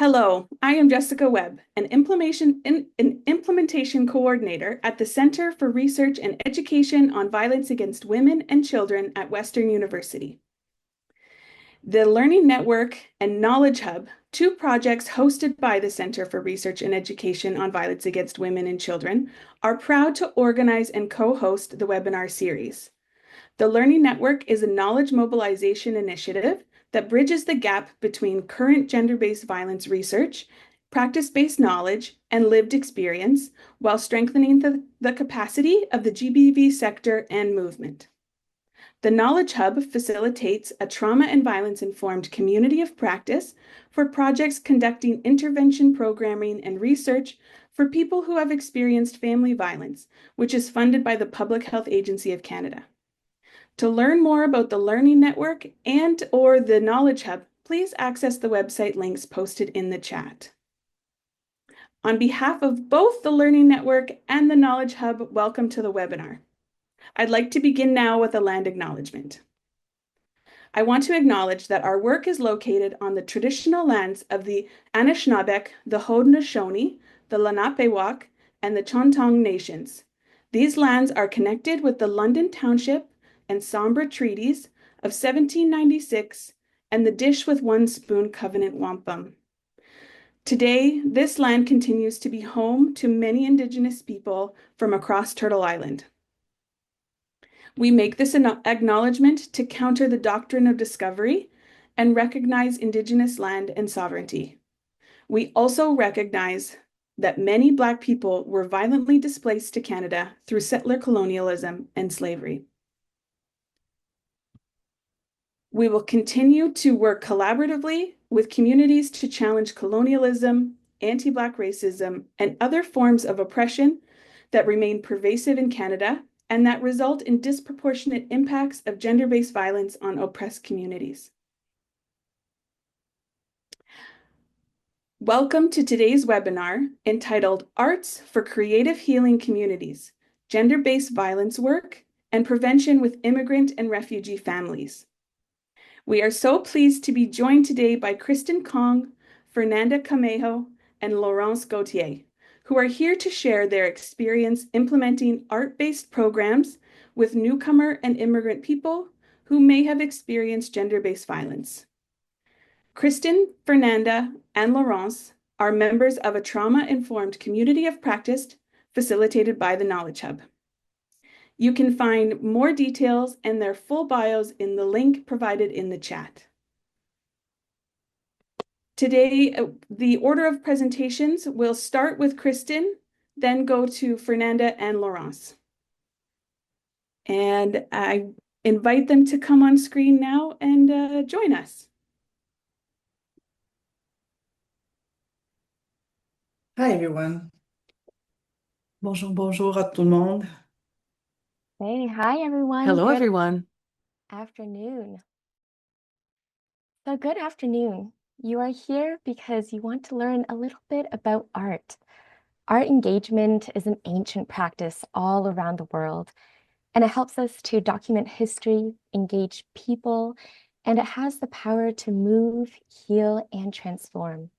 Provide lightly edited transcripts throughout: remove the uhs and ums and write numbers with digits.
Hello, I am Jessica Webb, an implementation coordinator at the Center for Research and Education on Violence Against Women and Children at Western University. The Learning Network and Knowledge Hub, two projects hosted by the Center for Research and Education on Violence Against Women and Children, are proud to organize and co-host the webinar series. The Learning Network is a knowledge mobilization initiative that bridges the gap between current gender-based violence research, practice-based knowledge, and lived experience, while strengthening the capacity of the GBV sector and movement. The Knowledge Hub facilitates a trauma and violence-informed community of practice for projects conducting intervention programming and research for people who have experienced family violence, which is funded by the Public Health Agency of Canada. To learn more about the Learning Network and/or the Knowledge Hub, please access the website links posted in the chat. On behalf of both the Learning Network and the Knowledge Hub, welcome to the webinar. I'd like to begin now with a land acknowledgement. I want to acknowledge that our work is located on the traditional lands of the Anishinaabeg, the Haudenosaunee, the Lenape-Wauk, and the Choctaw nations. These lands are connected with the London Township and Sombra Treaties of 1796 and the Dish with One Spoon Covenant Wampum. Today, this land continues to be home to many Indigenous people from across Turtle Island. We make this acknowledgement to counter the doctrine of discovery and recognize Indigenous land and sovereignty. We also recognize that many Black people were violently displaced to Canada through settler colonialism and slavery. We will continue to work collaboratively with communities to challenge colonialism, anti-Black racism, and other forms of oppression that remain pervasive in Canada and that result in disproportionate impacts of gender-based violence on oppressed communities. Welcome to today's webinar entitled Arts for Creative Healing Communities, Gender-Based Violence Work and Prevention with Immigrant and Refugee Families. We are so pleased to be joined today by Kristen Kong, Fernanda Camejo, and Laurence Gauthier, who are here to share their experience implementing art-based programs with newcomer and immigrant people who may have experienced gender-based violence. Kristen, Fernanda, and Laurence are members of a trauma-informed community of practice facilitated by the Knowledge Hub. You can find more details and their full bios in the link provided in the chat. Today, the order of presentations will start with Kristen, then go to Fernanda and Laurence. And I invite them to come on screen now and join us. Hi everyone. Bonjour, bonjour à tout le monde. Hey, hi everyone. Hello, Good everyone. afternoon. So good afternoon. You are here because you want to learn a little bit about art. Art engagement is an ancient practice all around the world, and it helps us to document history, engage people, and it has the power to move, heal, and transform.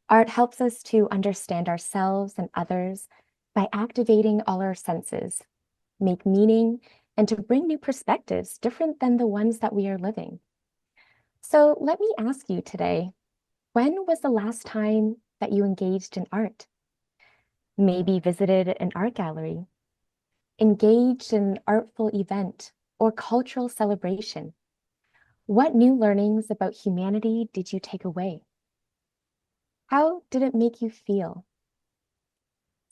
Art helps us to understand ourselves and others by activating all our senses, make meaning, and to bring new perspectives different than the ones that we are living. So let me ask you today, when was the last time that you engaged in art? Maybe visited an art gallery, engaged in an artful event or cultural celebration? What new learnings about humanity did you take away? How did it make you feel?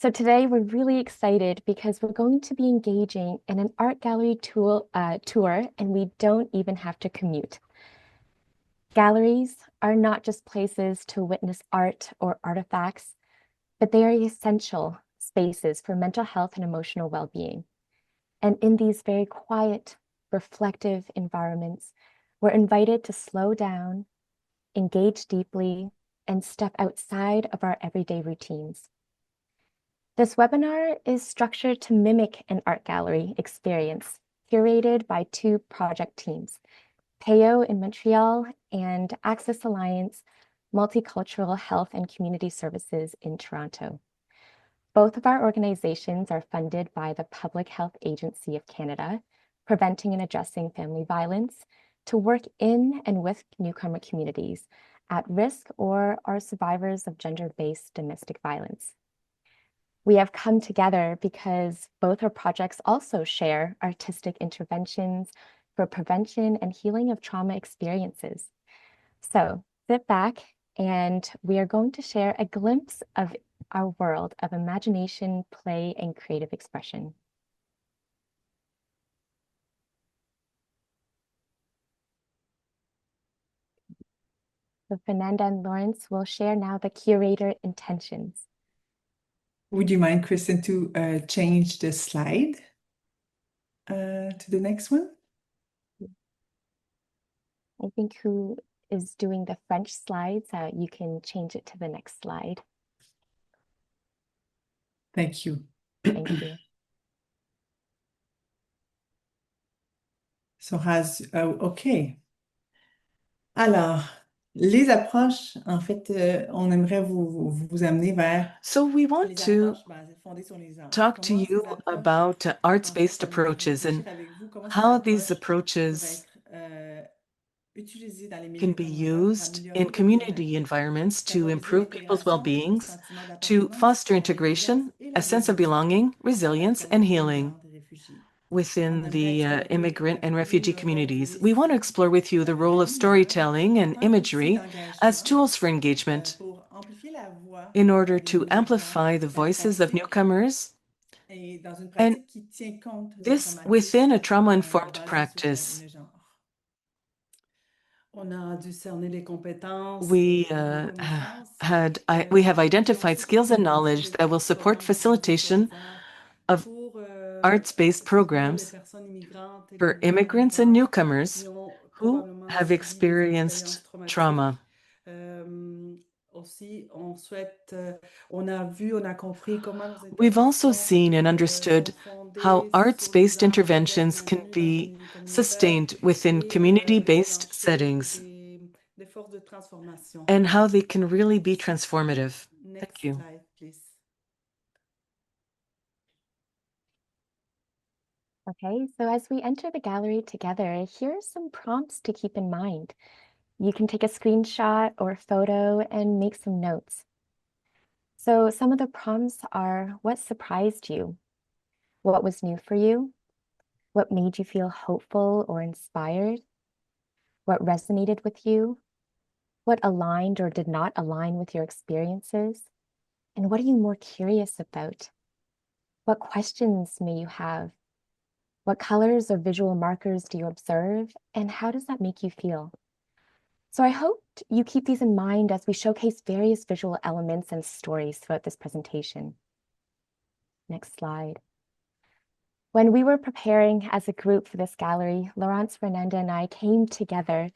So today we're really excited because we're going to be engaging in an art gallery tour, and we don't even have to commute. Galleries are not just places to witness art or artifacts, but they are essential spaces for mental health and emotional well-being. And in these very quiet, reflective environments, we're invited to slow down, engage deeply, and step outside of our everyday routines. This webinar is structured to mimic an art gallery experience curated by two project teams, PEO in Montreal and Access Alliance, Multicultural Health and Community Services in Toronto. Both of our organizations are funded by the Public Health Agency of Canada, Preventing and Addressing Family Violence, to work in and with newcomer communities at risk or are survivors of gender-based domestic violence. We have come together because both our projects also share artistic interventions for prevention and healing of trauma experiences. So sit back and we are going to share a glimpse of our world of imagination, play, and creative expression. So Fernanda and Lawrence will share now the curator intentions. Would you mind, Kristen, to change the slide to the next one? I think who is doing the French slides, you can change it to the next slide. Thank you. Thank you. So OK. Alors, les approches, en fait, on aimerait vous amener vers So we want les to approches fondées sur les genres. talk to Comment you ces approches, about en arts-based fait, approaches and réfléchir avec vous, comment ces how these approches peuvent approaches être utilisées dans les milieux can be communautaires pour used améliorer in le community bien-être, environments to favoriser improve people's l'intégration, le well-beings, sentiment to d'appartenance, foster la integration, résilience et a la sense of résolution belonging, à resilience, travers and les healing migrants et réfugiés. On within aimerait the explorer immigrant and avec vous refugee le rôle du communities. We want to récit, explore with you de the la role of lumière storytelling en and tant qu'outil imagery as d'engagement tools for engagement pour amplifier la voix in order des to nouveaux arrivants amplify the dans une voices of pratique newcomers, et dans une and pratique qui tient compte des this within a trauma-informed basés sur practice. le genre. On a dû cerner les compétences We et les connaissances we have qui ont identified skills and soutenu knowledge that will support programmes facilitation of pour arts-based soutenir les programs personnes immigrantes et les for migrants immigrants and qui newcomers ont who probablement have subi des expériences experienced traumatiques. trauma. Aussi, on a compris comment nos We've also interventions seen and sont understood how fondées sur les arts-based genres et peuvent être interventions can maintenues dans be une vie communautaire sustained within et community-based déclencher settings des forces de transformation. and how they can really be transformative. Next Thank you. slide, please. Okay, so as we enter the gallery together, here are some prompts to keep in mind. You can take a screenshot or a photo and make some notes. So some of the prompts are: what surprised you? What was new for you? What made you feel hopeful or inspired? What resonated with you? What aligned or did not align with your experiences? And what are you more curious about? What questions may you have? What colors or visual markers do you observe? And how does that make you feel? So I hope you keep these in mind as we showcase various visual elements and stories throughout this presentation. Next slide. When we were preparing as a group for this gallery, Laurence, Fernanda, and I came together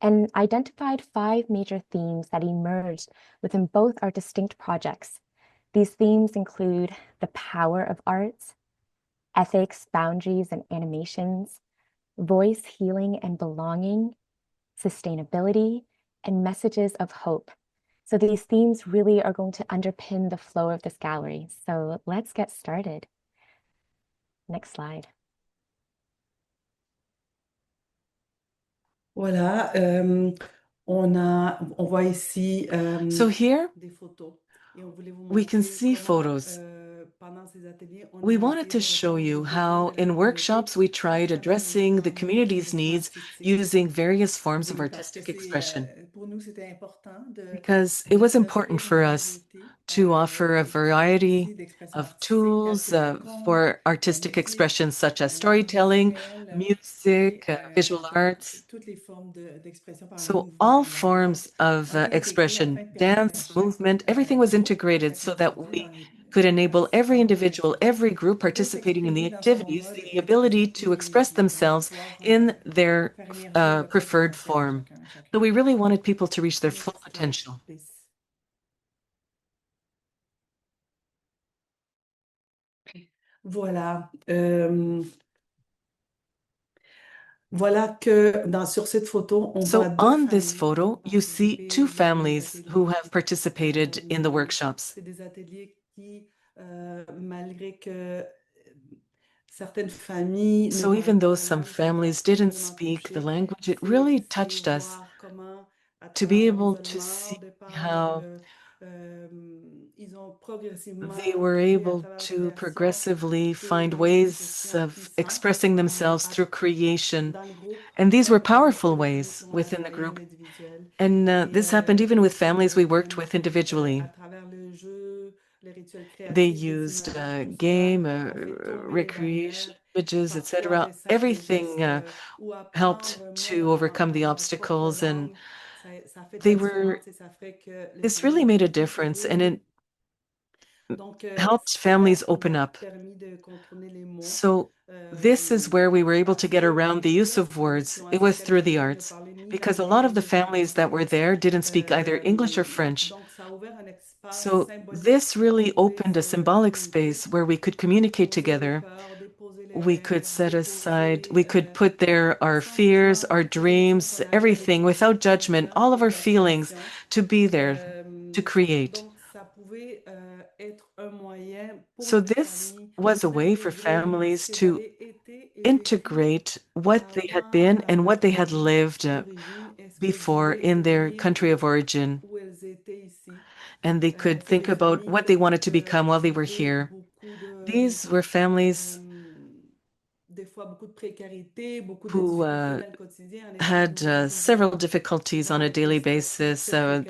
and identified 5 major themes that emerged within both our distinct projects. These themes include the power of arts, ethics, boundaries, and animations, voice, healing, and belonging, sustainability, and messages of hope. So these themes really are going to underpin the flow of this gallery. So let's get started. Next slide. Voilà, on voit ici So here des photos et on voulait vous we can montrer see comment photos. pendant ces ateliers, on We a wanted essayé to de show répondre aux you besoins how de la in communauté workshops we à tried travers addressing the différentes community's expressions needs artistiques. using various forms of Oui, parce que artistic expression. pour nous, c'était important Because it was d'offrir important une for us variété to offer a variety d'outils d'expression of artistique tels tools que le conte, for la artistic musique, expressions such as l'art storytelling, visuel et music, visual arts. toutes les formes d'expression par le So mouvement all et la danse forms of ont été intégrées expression, afin de permettre à dance, chaque movement, everything was groupe, integrated chaque so that individu we could enable every participant dans individual, l'activité every group de participating in the s'exprimer dans son activities, mode the ability d'expression to privilégié express et de themselves pouvoir in their faire émerger le plein preferred potentiel de form. chacun et So chacune. we really wanted people to reach their full Next slide, potential. please. Voilà. Voilà que sur cette photo, on voit So deux on this familles qui ont photo, you see participé two dans les families who ateliers. have participated in the workshops. C'est des ateliers qui, malgré que certaines familles ne So parlent even pas though la some langue, ça nous a families didn't profondément speak the touchés. language, it really C'est touched us voir comment, à to travers be leur able to isolement au see départ, how euh, ils ont progressivement they were trouvé à able travers to l'idéation progressively des find ways manifestations of puissantes expressing themselves through creation. dans le groupe, And these were comme powerful c'est devenu ways pour moi within the joyeux group. individuel. And Et this happened even with families we worked with à individually. travers le jeu, les rituels They créatifs, les used images, tout cela, game, on fait tomber les recreation, barrières, images, parfois etc. des simples Everything gestes ou helped apprendre mot to overcome the dans notre propre obstacles, and langue, ça fait de they la were. différence et ça fait que les This familles really ont made a pu difference, and s'ouvrir. it Donc, helped c'est là families qu'on open a up. permis de contourner les mots So this is where we were able to parce get que around the use plusieurs of familles words. qui ont It was assisté à through the l'atelier ne arts, parlaient ni because a l'anglais lot ni of the le families that were français. there didn't speak either English or French. Donc, ça a ouvert un espace So symbolique this où on really pouvait opened a se symbolic communiquer, space where we could communicate déposer les together. peurs, déposer We could set aside, déposer we could put there our sans fears, jugement our toutes les émotions dreams, qu'on avait avec everything eux, without judgment, là all of pour our leur feelings création. to be there to create. Donc, ça pouvait être un moyen pour So les this familles was a way for d'intégrer ce families qu'elles to avaient été et vécu integrate what they had avant been dans and what leur they had pays lived d'origine et ce qu'elles before voulaient in their devenir country of origin. où elles étaient ici. And they could C'est think des about familles what qui they ont wanted to become while they were éprouvé here. beaucoup These were families des fois beaucoup de précarité, beaucoup de who difficultés dans le quotidien en étant had several immigrants. difficulties on a Donc, daily ce basis. truc-là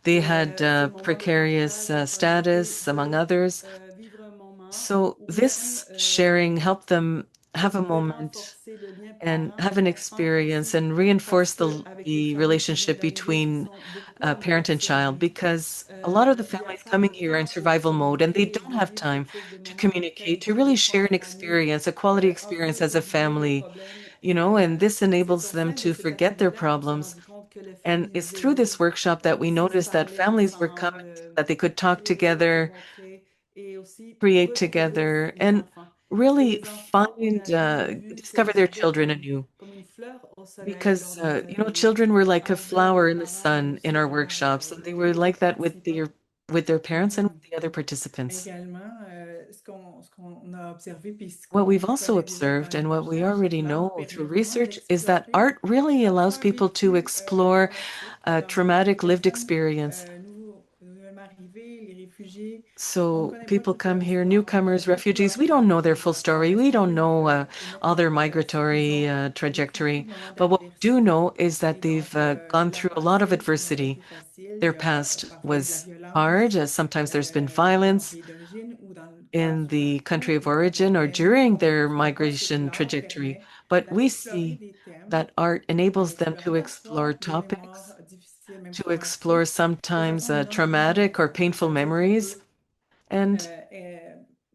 They et had ce moment de precarious partage leur permettait status, among de others. vivre un moment So où même this sharing helped them on have a pouvait moment renforcer le lien and have an parent-enfant experience aussi, and parce reinforce qu'avec ces the familles qui viennent relationship d'arriver, qui between sont beaucoup en mode parent and child, survie, because a lot of the il n'y a families pas coming de here are in temps pour survival mode and they communiquer et don't de have vivre time quelque chose de to vraiment communicate, to qualifié. really Des fois, share en an famille, experience, a quality en experience train as a d'oublier les family, problèmes. and this C'est enables au them sein de to cet forget their atelier-là qu'on s'est problems. rendu compte que les And familles it's through this zélées workshop that we aussi se noticed that parlaient families were coming, ensemble, that they could talk criaient, se together, montraient et aussi create redécouvrir together, les and enfants. Et really les enfants, on find, avait vu ces discover their histoires children anew. comme une fleur au soleil lors Because, de nos ateliers, children were like a avec flower les in the parents et sun in aussi our workshops, and they were les autres like that with participants. with their parents and with Mhm. the other participants. Également, ce qu'on a observé puis ce What we've qu'on also connaît déjà dans observed les and what we recherches, c'est already que l'art know through permet vraiment research is that d'explorer art really allows parfois un people to vécu explore traumatique. a Donc, les traumatic lived personnes experience. nouvellement arrivées, les réfugiés, on ne So connaît pas people toute come leur here, histoire, on ne newcomers, connaît pas tout refugees, leur we don't know their parcours. full On story. a We don't su know émettre all le their doigt sur qu'ils migratory ont vécu beaucoup trajectory. de moments But what we do d'adversité. know is that Et they've donc, gone leur through a lot of passé n'a pas adversity. été facile. Il Their y a past parfois eu de la was violence hard. Sometimes there's been dans leur violence pays d'origine ou dans le cadre in du the country parcours, of mais origin or nous, during their ce qu'on voit, c'est que migration l'art trajectory. permet But we d'aller explorer see des thèmes that art et enables them to explorer explore parfois des topics, mémoires difficiles, même to explore traumatiques, de sometimes façon non violente, traumatic or painful c'est-à-dire qu'on memories. peut And,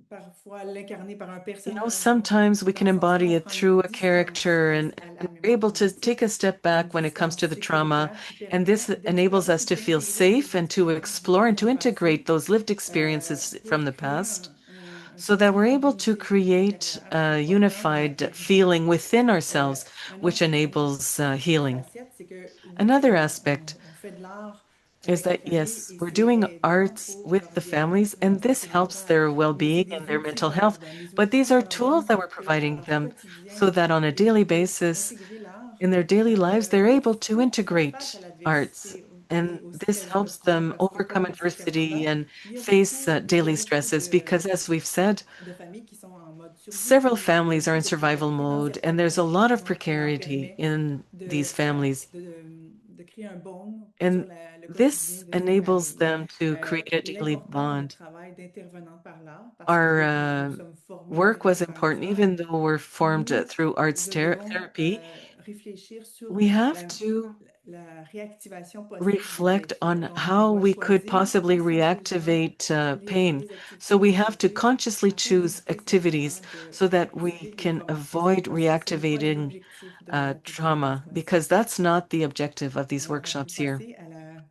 parfois l'incarner par un personnage, sometimes we dans can le sens embody it prendre une through a distance character à la and we're mémoire able to take traumatique, a step une back when it comes to distance the trauma. sécuritaire qui And this permet enables d'explorer us puis to feel d'intégrer ces safe and to expériences explore vécues and dans le to integrate passé those lived experiences from pour the créer past un so that we're sentiment able to d'unité create intérieure a et portant de la unified guérison. feeling within ourselves, Un which autre enables healing. facette, c'est que oui, Another aspect on fait de l'art is avec les that, familles yes, et we're c'est doing aidant arts pour with leur the families, bien-être and this helps sentimental, their mais c'est well-being and des their outils mental qu'on leur health. donne, des But these outils are qu'on leur tools donne that we're pour que dans providing leur them so quotidien, that on a ils daily puissent basis, intégrer l'art in their daily lives, they're able to pour faire face à integrate arts. l'adversité et And aussi this qu'elles helps reprennent, them parce que overcome comme c'est adversity demandant, and face il y a daily beaucoup stresses because, as we've said, de familles qui sont en mode survie several et il y a families are beaucoup in de survival précarité dans mode, and certains there's a cas. lot of Donc, il leur precarity permet in de, these families. de créer un bond sur And le quotidien this de ces enables familles. them to create a daily L'importance d'un bond. travail d'intervenant par l'art, parce que Our bien que nous sommes formés en work was développement important, personnel, even though we're formed nous through arts devons therapy. réfléchir sur We have to la réactivation possible du reflect blessure. on Donc, on how doit we could choisir possibly consciencieusement reactivate pain. les activités So we have to envisagées consciously afin choose d'éviter activities simplement de so that we réactiver des can traumas. Et avoid ce n'est pas reactivating l'objectif de nos ateliers. trauma, N'est-ce pas? because that's not the objective of these Alors, on peut workshops here. passer à la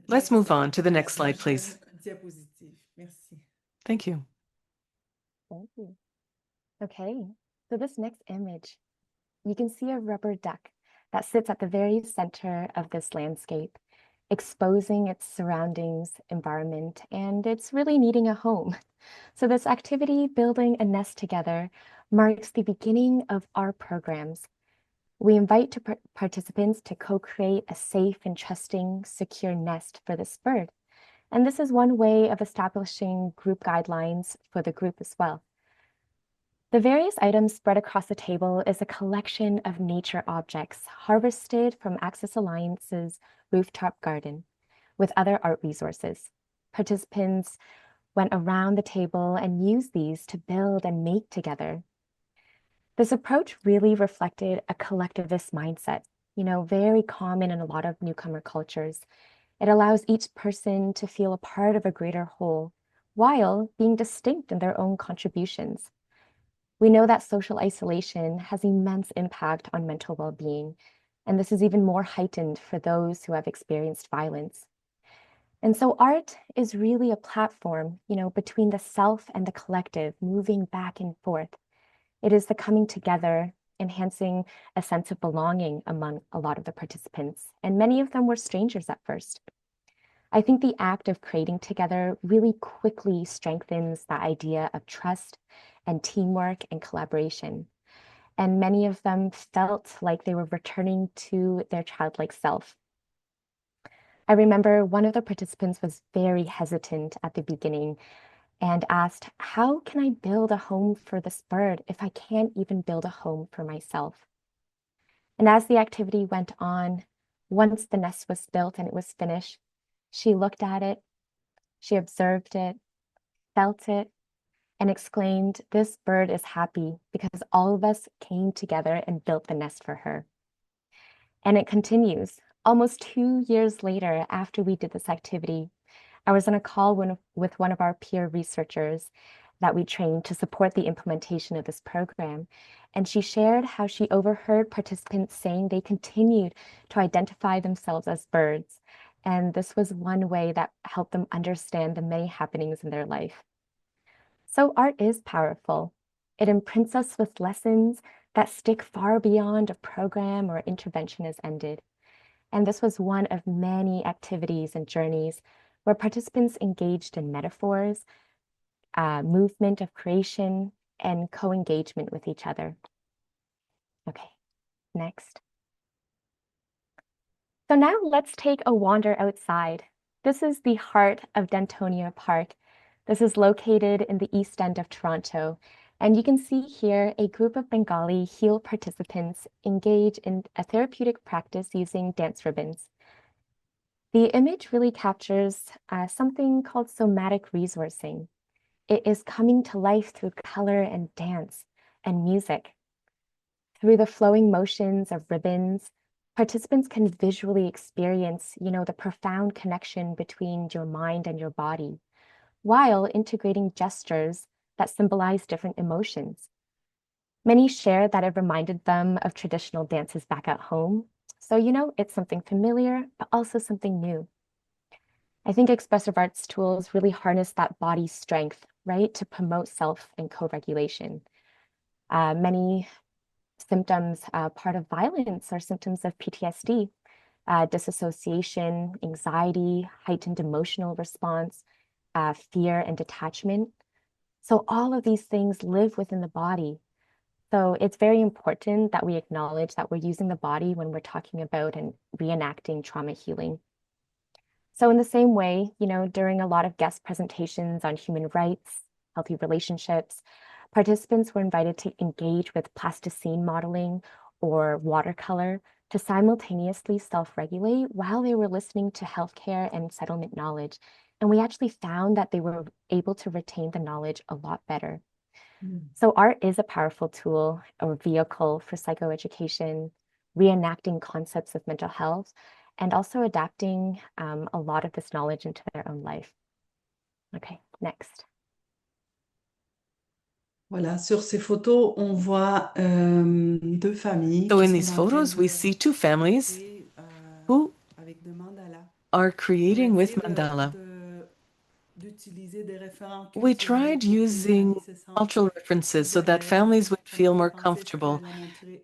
Let's move on to the à la next slide, please. prochaine diapositive. Merci. Thank you. Thank you. Okay, so this next image you can see a rubber duck that sits at the very center of this landscape, exposing its surroundings, environment, and it's really needing a home. So this activity, building a nest together, marks the beginning of our programs. We invite participants to co-create a safe and trusting, secure nest for this bird. And this is one way of establishing group guidelines for the group as well. The various items spread across the table is a collection of nature objects harvested from Access Alliance's rooftop garden with other art resources. Participants went around the table and used these to build and make together. This approach really reflected a collectivist mindset, very common in a lot of newcomer cultures. It allows each person to feel a part of a greater whole while being distinct in their own contributions. We know that social isolation has immense impact on mental well-being, and this is even more heightened for those who have experienced violence. And so art is really a platform, between the self and the collective, moving back and forth. It is the coming together, enhancing a sense of belonging among a lot of the participants, and many of them were strangers at first. I think the act of creating together really quickly strengthens the idea of trust and teamwork and collaboration. And many of them felt like they were returning to their childlike self. I remember one of the participants was very hesitant at the beginning and asked, how can I build a home for this bird if I can't even build a home for myself? And as the activity went on, once the nest was built and it was finished, she looked at it, she observed it, felt it, and exclaimed, this bird is happy because all of us came together and built the nest for her. And it continues. Almost 2 years later, after we did this activity, I was on a call with one of our peer researchers that we trained to support the implementation of this program. And she shared how she overheard participants saying they continued to identify themselves as birds. And this was one way that helped them understand the many happenings in their life. So art is powerful. It imprints us with lessons that stick far beyond a program or intervention has ended. And this was one of many activities and journeys where participants engaged in metaphors, movement of creation, and co-engagement with each other. Okay, next. So now let's take a wander outside. This is the heart of Dentonia Park. This is located in the East End of Toronto. And you can see here a group of Bengali HEAL participants engage in a therapeutic practice using dance ribbons. The image really captures something called somatic resourcing. It is coming to life through color and dance and music. Through the flowing motions of ribbons, participants can visually experience, the profound connection between your mind and your body, while integrating gestures that symbolize different emotions. Many share that it reminded them of traditional dances back at home. So, it's something familiar, but also something new. I think expressive arts tools really harness that body strength, right, to promote self and co-regulation. Many symptoms, part of violence, are symptoms of PTSD, disassociation, anxiety, heightened emotional response, fear and detachment. So all of these things live within the body. So it's very important that we acknowledge that we're using the body when we're talking about and reenacting trauma healing. So in the same way, during a lot of guest presentations on human rights, healthy relationships, participants were invited to engage with plasticine modeling or watercolor to simultaneously self-regulate while they were listening to healthcare and settlement knowledge. And we actually found that they were able to retain the knowledge a lot better. So art is a powerful tool or vehicle for psychoeducation, reenacting concepts of mental health, and also adapting a lot of this knowledge into their own life. Okay, next. Voilà, sur ces photos, on voit deux familles So qui in sont these en train photos, we see two families créer, who avec des mandalas. are On a creating with essayé mandala. d'utiliser des référents we culturels tried pour que les familles using se sentent cultural references so that derrière. families would Ça me feel fait more penser ce comfortable.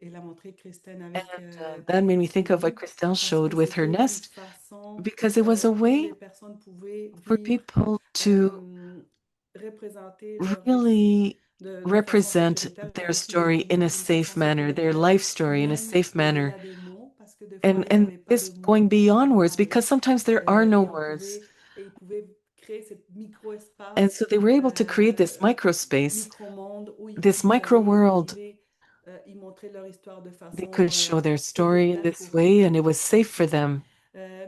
qu'elle a montré Christine And avec that made me ses think of what nids, Christelle parce showed que with her c'était une nest, façon because it was a où way les personnes pouvaient for vivre, people to euh, représenter leur récit really de façon represent sécuritaire, leur their récit de story vie in a d'une façon safe manner, their sécuritaire, life story in a même safe manner. au-delà des mots, parce que des fois, il n'y And avait pas de this mots going pour beyond words, parler. because sometimes there are no words. Ils pouvaient créer ce And micro-espace, so they were able to create this micro space, micro-monde où this ils micro allaient y world. livrer, y montrer leur histoire de They façon could show their story in sécuritaire this way, and it was safe for them.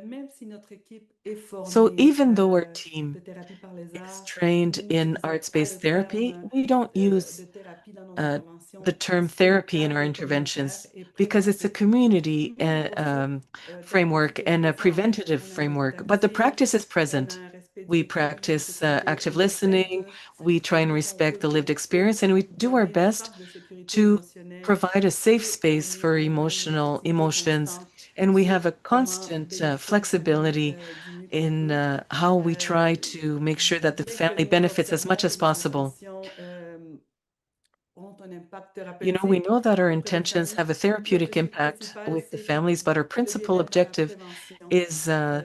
même si notre équipe est So formée even though our team de thérapie par les is arts, trained nous in n'utilisons pas arts-based le therapy, terme we don't de use thérapie dans nos uh, the interventions term parce que le therapy in our cadre communautaire interventions est because it's a préventif. community Les ressources framework thérapeutiques est and a présent. preventative On a un framework, but the distanciel, practice is on a present. un respect du We vécu, practice c'est-à-dire active on respecte listening, we try and nos respect the lived sensibilités experience, and we pour do our donner un best espace de sécurité to émotionnelle provide a safe et space on est for vraiment une emotional flexibilité emotions. constante And we sur have a comment constant bénéficier une famille flexibility du mieux qu'on in peut. how we try Euh, to make sure that the Dès que family nous benefits as much observons as que des possible. intentions ont un impact You know, we thérapeutique know that our auprès des intentions familles, have a therapeutic l'objectif impact principal, with the c'est families, but our de principal bien-être dans la objective prévention. is Euh,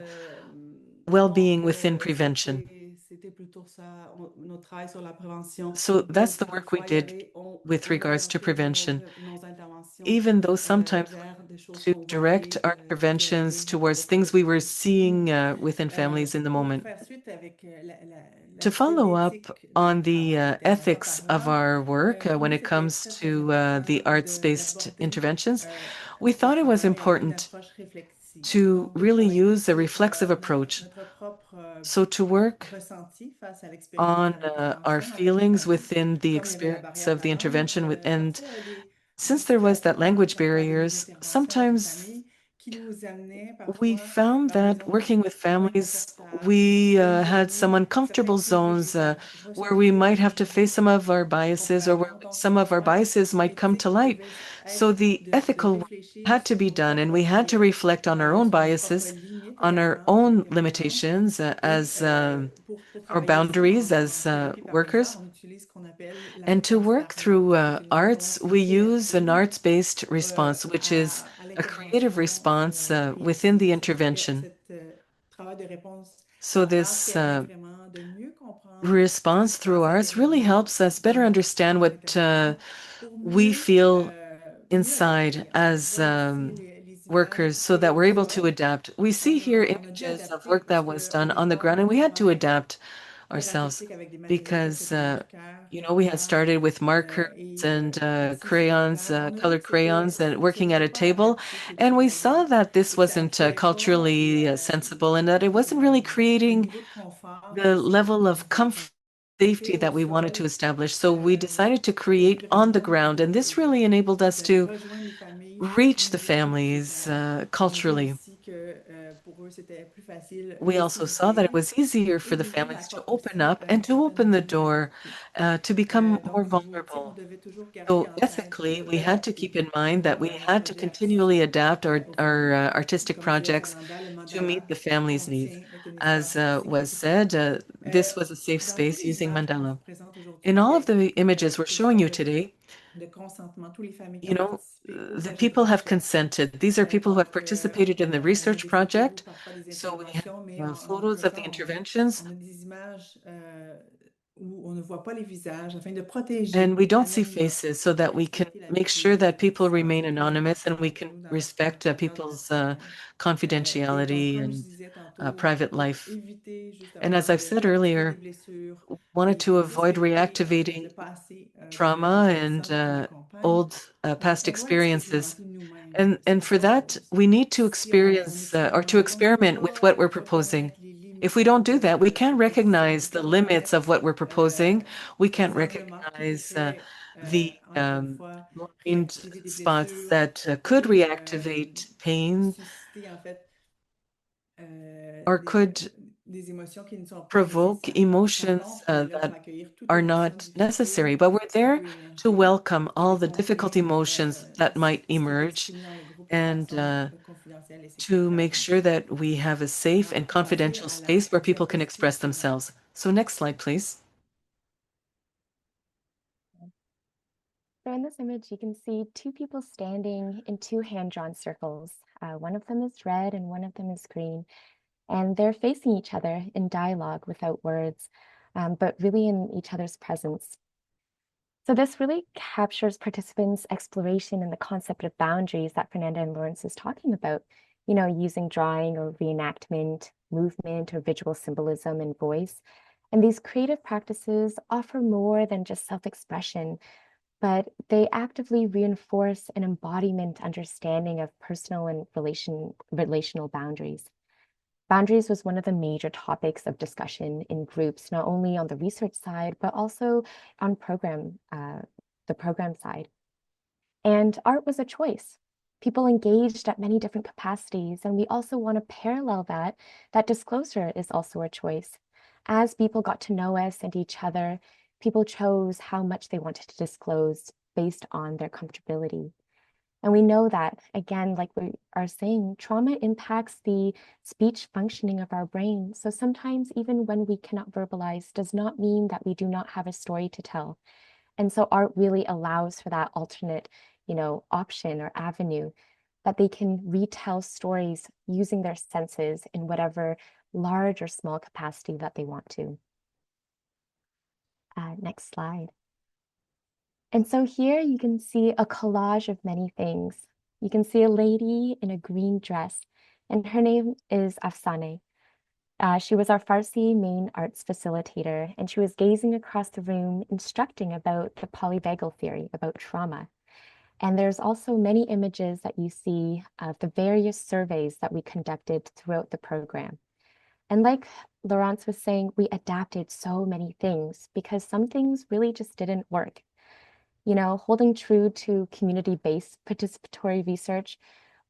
well-being donc, within prevention. c'était plutôt ça, notre travail sur la prévention. So that's Donc, the des work we fois, il y did avait, with on regards to orientait prevention, nos interventions even though sometimes vers des choses to qu'on direct voyait our interventions observer towards auprès des things we were familles. seeing within families in the Pour moment. faire suite avec To l'aspect follow up d'éthique de on notre the travail qui était vraiment ethics of parlant, our work pour when nous, it c'était comes très, très to the important arts-based d'aborder interventions, we ce thought it was travail avec une important approche réflexive. to Donc, de really travailler use a sur reflexive approach. notre propre So to work ressenti face à l'expérience on de our l'intervention avec les feelings familles. within the Comme il y avait la experience barrière de of la the langue, intervention and parfois il y avait des since there was that situations language dans le cadre de nos barriers, interventions avec les sometimes familles qui nous amenaient we parfois found dans des that zones working with moins families, confortables we où on had some voyait certains uncomfortable zones where we ressurgir might des have to face some of our biases or where comportements. Donc, some of our parfois, biases might come to l'éthique light. devait So être the de ethical work réfléchir had to sur be nos done, and propres we had to barrières, reflect on our own sur nos propres biases, limites on our également en tant own qu'intervenant. limitations Et as pour our travailler aussi boundaries en as thérapie par les arts, workers. on utilise ce qu'on appelle la And to réponse work d'armes. through C'est une arts, réponse we use an créative arts-based response, which is à a creative l'intervention response within the réussie. intervention. Travail de réponse So par l'art this permet vraiment de mieux comprendre ce qui response se through passe arts really intérieurement helps us dans better understand nos what interventions pour we feel mieux inside adapter, en fait. as Voici les images workers so sur that le we're able to terrain. adapt. We see here On a dû images of adapter work parce that was qu'on done on the démarre ground, un and we had to travail adapt ourselves thérapeutique avec des matériaux très because, très marqueurs, we had marquants, started with markers and assez crayons, sévères. On a vu colored que crayons, and ce working at n'était a pas table. adapté And we saw culturellement that this et ça wasn't collait pas culturally sensible and that it wasn't really le creating niveau de confort the aussi level qu'on of veut. comfort, On a créé safety au that we wanted to sol establish. So we decided to des create on the environnements ground, and this really enabled us de to rejoindre les familles reach the families multiculturelles. On a vu culturally. aussi que pour eux, c'était plus facile We de also saw that it s'ouvrir was easier for et the d'ouvrir la families to porte open aussi up à une and to certaine open the door vulnérabilité. to become Donc, more au niveau éthique, on vulnerable. devait toujours garder So en tête ethically, we had to keep in mind that we nos had to projets continually artistiques adapt aux our familles. artistic Comme disait projects Fernanda, le to meet mandala the family's needs. contient est un espace As de was sécurité. said, this was a safe Dans tous space les using images qu'on vous mandala. présente In aujourd'hui, il all of est the images we're showing question you today, de consentement. Toutes les familles qui you ont know, participé au the projet de people have recherche. consented. These are people who have Donc, participated in the on a research des photos, project. parfois des So we have interventions, mais en photos quelque of the part, interventions, on a des images où on ne voit pas les visages afin de protéger, and we don't see l'anonymat faces so et that we can respecter la make vie sure des that people participants remain et des anonymous and intervenants we avec can nous respect dans le cadre de notre people's travail. Et donc, confidentiality comme je and disais tantôt, private pour life. éviter And justement as I've de said réactiver des earlier, blessures wanted to et avoid disrespecter le reactivating passé trauma des and personnes qui nous accompagnent, old past on doit experiences. expérimenter nous-mêmes ce And qu'on for that, propose. we need to Si on experience or to on ne peut experiment with pas what we're proposing. reconnaître les If limites we don't do that, we de can't cette position, recognize si the on limits enlève of what we're proposing. We can't les angles morts qui recognize pourraient, the encore une fois, blind réactiver des spots blessures that could ou reactivate pain susciter en fait or could des émotions qui ne sont pas provoke nécessaires. Parfois, on emotions serait là pour that accueillir toute are émotion not necessary, difficile but we're qui there peut to émerger welcome et all the difficult répondre emotions that might ce qui est emerge exprimé dans le groupe de and façon to make sure that we have a safe and confidential space where people can express themselves. So next slide, please. So in this image, you can see two people standing in two hand-drawn circles. One of them is red and one of them is green. And they're facing each other in dialogue without words, but really in each other's presence. So this really captures participants' exploration in the concept of boundaries that Fernanda and Lawrence is talking about, using drawing or reenactment, movement or visual symbolism and voice. And these creative practices offer more than just self-expression, but they actively reinforce an embodiment understanding of personal and relational boundaries. Boundaries was one of the major topics of discussion in groups, not only on the research side, but also on the program side. And art was a choice. People engaged at many different capacities, and we also want to parallel that disclosure is also a choice. As people got to know us and each other, people chose how much they wanted to disclose based on their comfortability. And we know that, again, like we are saying, trauma impacts the speech functioning of our brain. So sometimes even when we cannot verbalize does not mean that we do not have a story to tell. And so art really allows for that alternate, option or avenue that they can retell stories using their senses in whatever large or small capacity that they want to. Next slide. And so here you can see a collage of many things. You can see a lady in a green dress, and her name is Afsane. She was our Farsi main arts facilitator, and she was gazing across the room, instructing about the polyvagal theory, about trauma. And there's also many images that you see of the various surveys that we conducted throughout the program. And like Laurence was saying, we adapted so many things because some things really just didn't work. Holding true to community-based participatory research,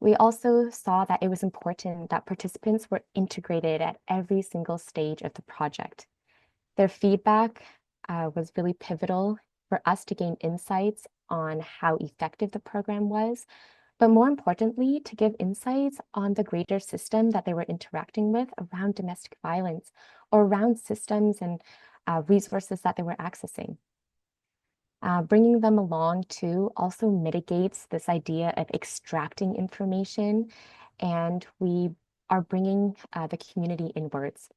we also saw that it was important that participants were integrated at every single stage of the project. Their feedback was really pivotal for us to gain insights on how effective the program was, but more importantly, to give insights on the greater system that they were interacting with around domestic violence or around systems and resources that they were accessing. Bringing them along too also mitigates this idea of extracting information, and we are bringing the community inwards.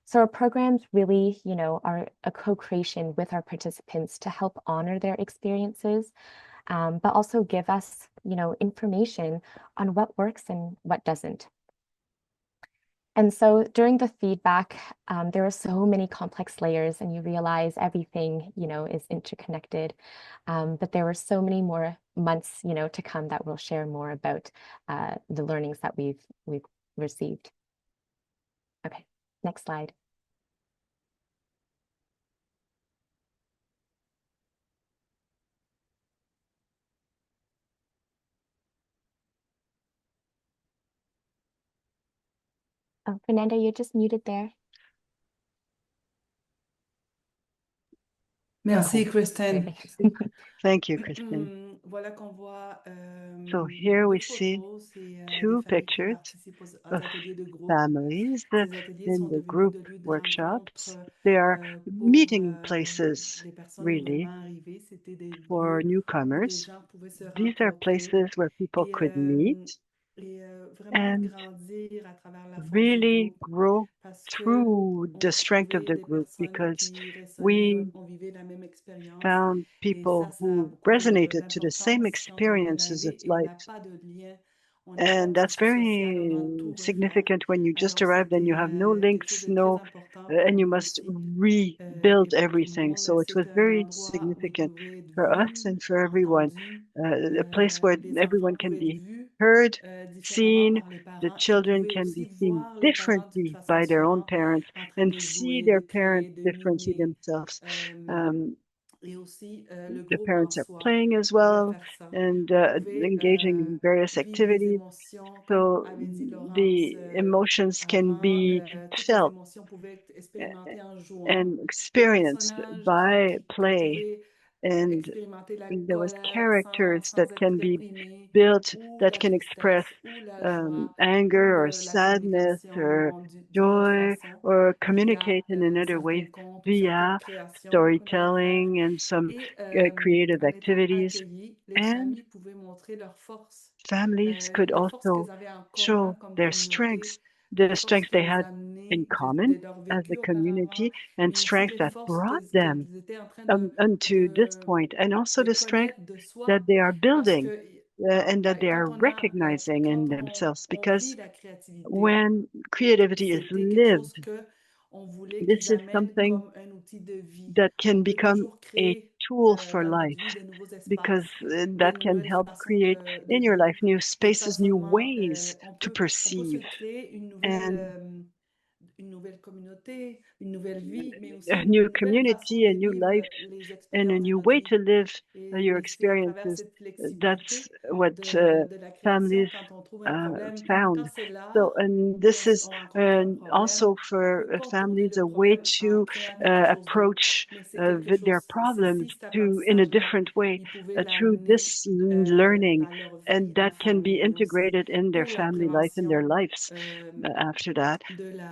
So our programs really, are a co-creation with our participants to help honor their experiences, but also give us, information on what works and what doesn't. And so during the feedback, there are so many complex layers and you realize everything, is interconnected. But there were so many more months, to come that we'll share more about the learnings that we've received. Okay, next slide. Oh, Fernanda, you're just muted there. Merci, Okay, Kristen. Thank you, Kristen. Voilà qu'on voit So here we deux see photos, c'est two des familles qui pictures participent aux of ateliers de groupe. families Ces ateliers in sont the devenus group de lieux de workshops. rencontre They are pour meeting places, les personnes really, nouvellement arrivées. C'était des for lieux où les newcomers. gens pouvaient se These are rencontrer places where people could meet et vraiment and grandir à travers la force du really groupe. grow Parce que through on the strength of trouvait the des group personnes because qui résonnaient, we on vivait la même expérience. found Et people ça a who beaucoup resonated to the same d'importance quand on vient experiences of d'arriver et on n'a life. pas de lien, on n'a pas And de that's tissu social, on very doit tout refaire. significant when you just Alors arrived and you c'était have no quelque chose links, de très no, important and pour you nous must aussi et rebuild pour tout le everything. monde. So it was C'est un very endroit où ils significant pouvaient être for us vus, and for everyone. entendus. A place where Les enfants everyone can pouvaient être be vus heard, différemment seen. par les The parents et children pouvaient can be aussi seen voir les parents d'une differently façon by their own différente parents en train and de see jouer, their de créer, parents de differently mimer. themselves. Et aussi, le The groupe en parents are soi playing as pouvait well faire ça. and On pouvait engaging in various vivre des activities. émotions, comme So avait dit Laurence the emotions can avant, be toutes les felt émotions pouvaient être expérimentées en jouant. and Les experienced personnages by qu'on play. pouvait and expérimenter la there was colère characters sans that être can be réprimés, built, ou that la can express tristesse, ou la joie, ou anger or la sadness or communication d'une autre joy, façon or via communicate in another way certains contes ou certaines via créations qu'on allait faire. storytelling and some Et creative en étant activities. accueillis, les And familles pouvaient montrer leurs forces, families could les forces also qu'ils avaient en commun show comme their communauté, strengths, les the forces strengths qui they les had in amenaient common de leur as a vécu auparavant, community, and mais aussi strengths les that forces brought them qu'ils étaient en train unto this point, and also de the strength connaître de soi, that they are parce building, que and that they are quand recognizing in quand themselves. on vit Because la créativité, when creativity is c'était quelque chose lived, que on voulait this qu'ils is amènent something comme un outil de vie. that On can veut become toujours a créer tool for dans notre life, vie de nouveaux because espaces, de that can nouvelles help façons create de in your life vivre. new Et pas spaces, new seulement, ways to on peut se perceive, créer and une nouvelle communauté, une nouvelle vie, mais aussi a new une nouvelle façon community, de a new vivre life, les and a expériences de new notre way vie. to live your Et c'est à travers experiences. cette That's flexibilité what de la création, families quand on trouve un problème, quand found. c'est là So, and qu'on this is on rencontre un problème, also on for peut pas tourner families le a way problème en to créant quelque chose d'autre. approach Mais c'est quelque their chose, problems cet to in a apprentissage-là, different way ils pouvaient through l'amener this learning, dans leur and vie en that can be famille aussi, integrated in their pour la family life and their prévention lives euh, after that,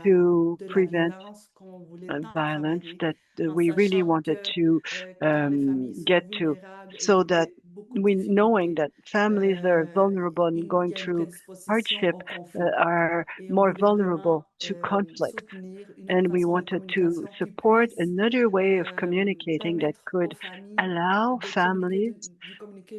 to de la prevent violence qu'on voulait tant violence travailler, that en we really sachant wanted que to quand les familles sont get to, vulnérables et so that beaucoup de we knowing difficultés, that families that are vulnerable and il going y a une through prédisposition hardship au conflit. are Et on more voulait vulnerable vraiment to conflict. soutenir une autre And we façon de wanted to communication qui support puisse another way of communicating that permettre aux could familles allow de communiquer, families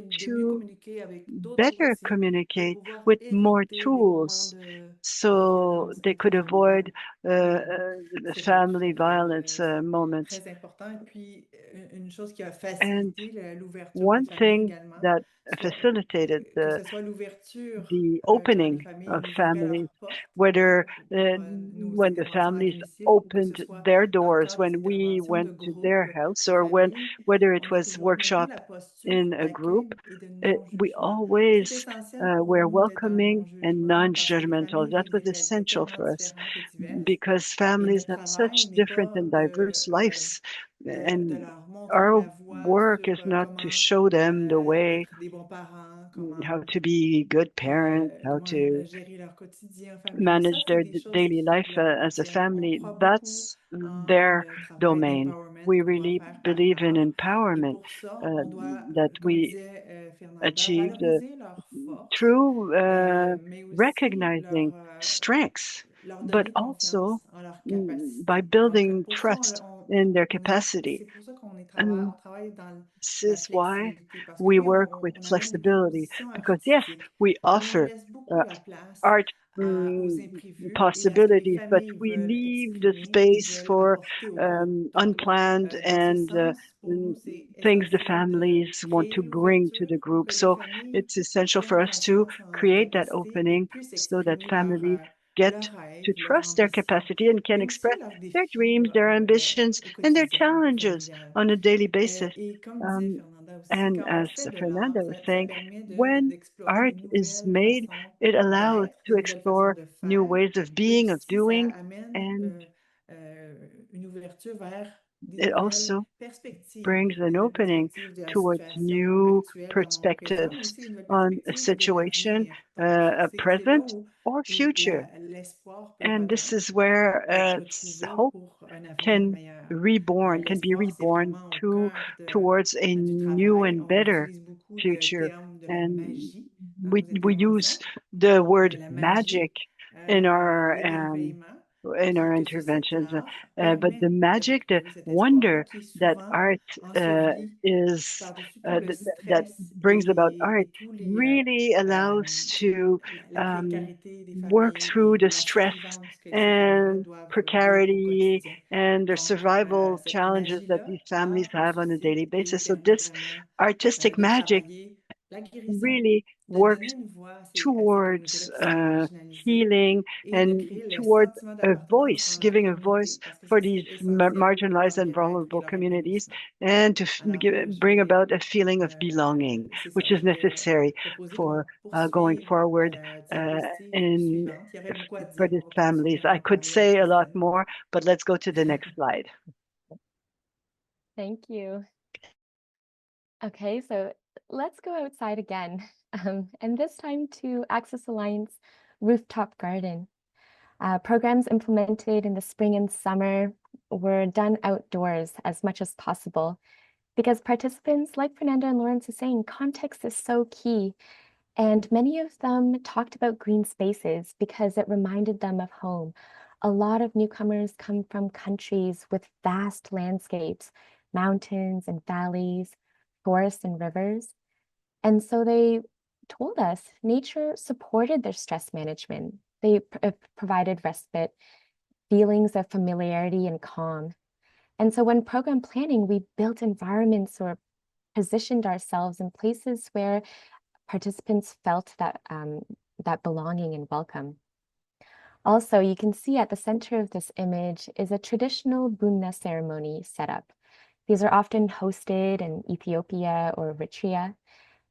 de mieux to communiquer avec d'autres better outils et communicate pouvoir with more éviter les moments tools de so violence they could avoid intrafamiliale. C'est family violence moments. très important. Et puis, une chose qui a And facilité l'ouverture des one familles thing également, that soit, facilitated que ce soit l'ouverture the quand les opening familles of nous ouvraient families, leurs portes whether pour nos when the interventions à families domicile ou que ce opened soit their dans le doors cadre when we d'interventions de went to their groupe house, de or when famille, whether it on a was toujours maintenu workshop la posture in a group, d'accueil et de we non-jugement. C'est always essentiel pour were nous d'être dans le welcoming and non-jugement parce que les non-judgmental. familles That vivent was des réalités essential tellement for us différentes et diverses. because Et families notre have travail such n'est different pas and diverse lives, de and leur montrer our la voie work sur is not to comment show them the way, être des bons parents, comment, how to be good parents, how comment to gérer leur quotidien familial. Ça, manage c'est their des choses daily qui life leur as a appartiennent. On family. croit beaucoup That's en their le travail domain. d'empowerment We qu'on doit really faire par believe in cœur. Et empowerment pour ça, uh, on doit, that comme we disait Fernanda, achieved valoriser leurs forces, through mais aussi recognizing strengths, leur but donner also confiance en leurs by capacités. Donc, building pour ça, trust in their capacity. c'est pour ça qu'on And on travaille dans this la is why flexibilité. Parce que we oui, work with on amène des flexibility, propositions because yes, artistiques, we mais on offer laisse beaucoup uh, la place art aux imprévus et à ce que les possibilities, but familles we veulent leave the exprimer et space veulent for apporter au groupe. Donc, unplanned dans ce and sens, pour nous, mm, c'est things the essentiel de families want to créer bring to l'ouverture the pour group. que les So familles it's essential for prennent us to confiance en leur create that capacité et opening puissent so that exprimer families get leurs to rêves, leurs trust their ambitions capacity and can et aussi express leurs their défis dreams, their ambitions, au and their quotidien challenges familial. on a daily basis. Et comme disait Um, Fernanda aussi, and quand on as fait de l'art, Fernanda was ça saying, permet when d'explorer de art is nouvelles made, façons it allows d'être, to de nouvelles façons explore de new faire. ways of Et being, of aussi, ça doing, amène and une ouverture vers des it nouvelles also perspectives, brings des an nouvelles opening perspectives de la towards situation new actuelle dans le moment présent, mais perspectives aussi des nouvelles on a perspectives de situation, l'avenir. Donc, a c'est là present où or future. l'espoir peut And this is where être trouvé hope pour un avenir can meilleur. can be L'espoir, c'est reborn vraiment au cœur towards a du new travail. and On better utilise beaucoup le future. terme de la And magie dans nos we use interventions, the de word la magic magie, in our l'émerveillement, que interventions, l'art but the permet de magic, the retrouver cet espoir-là wonder qui est that souvent art enseveli is par-dessus tout le that stress brings about art et tous really allows to la um, précarité des work familles through et the la stress survivance que ces familles-là and doivent vivre au precarity quotidien. and the Donc, survival cette challenges that magie-là, these families l'art le have on a daily suscite et basis. So permet this vraiment artistic de magic travailler la guérison, really de donner works une voix à ces towards communautés-là qui sont marginalisées healing et de and créer le towards sentiment a d'appartenance voice, dans la giving a voice communauté, parce que for ça, these c'est essentiel pour marginalized leur and bien-être et vulnerable leur communities, épanouissement. and to Alors, bring about a feeling of belonging, c'est which ça, is je vais necessary proposer qu'on for going poursuive forward la uh, diapositive in suivante. Il y aurait beaucoup à for dire, on these va families. continuer à I en could parler à la say a lot prochaine. more, but let's go to the next slide. Thank you. Okay, so let's go outside again, and this time to Access Alliance Rooftop Garden. Programs implemented in the spring and summer were done outdoors as much as possible because participants, like Fernanda and Lawrence is saying, context is so key. And many of them talked about green spaces because it reminded them of home. A lot of newcomers come from countries with vast landscapes, mountains and valleys, forests and rivers. And so they told us nature supported their stress management. They provided respite, feelings of familiarity and calm. And so when program planning, we built environments or positioned ourselves in places where participants felt that belonging and welcome. Also, you can see at the center of this image is a traditional bunna ceremony setup. These are often hosted in Ethiopia or Eritrea,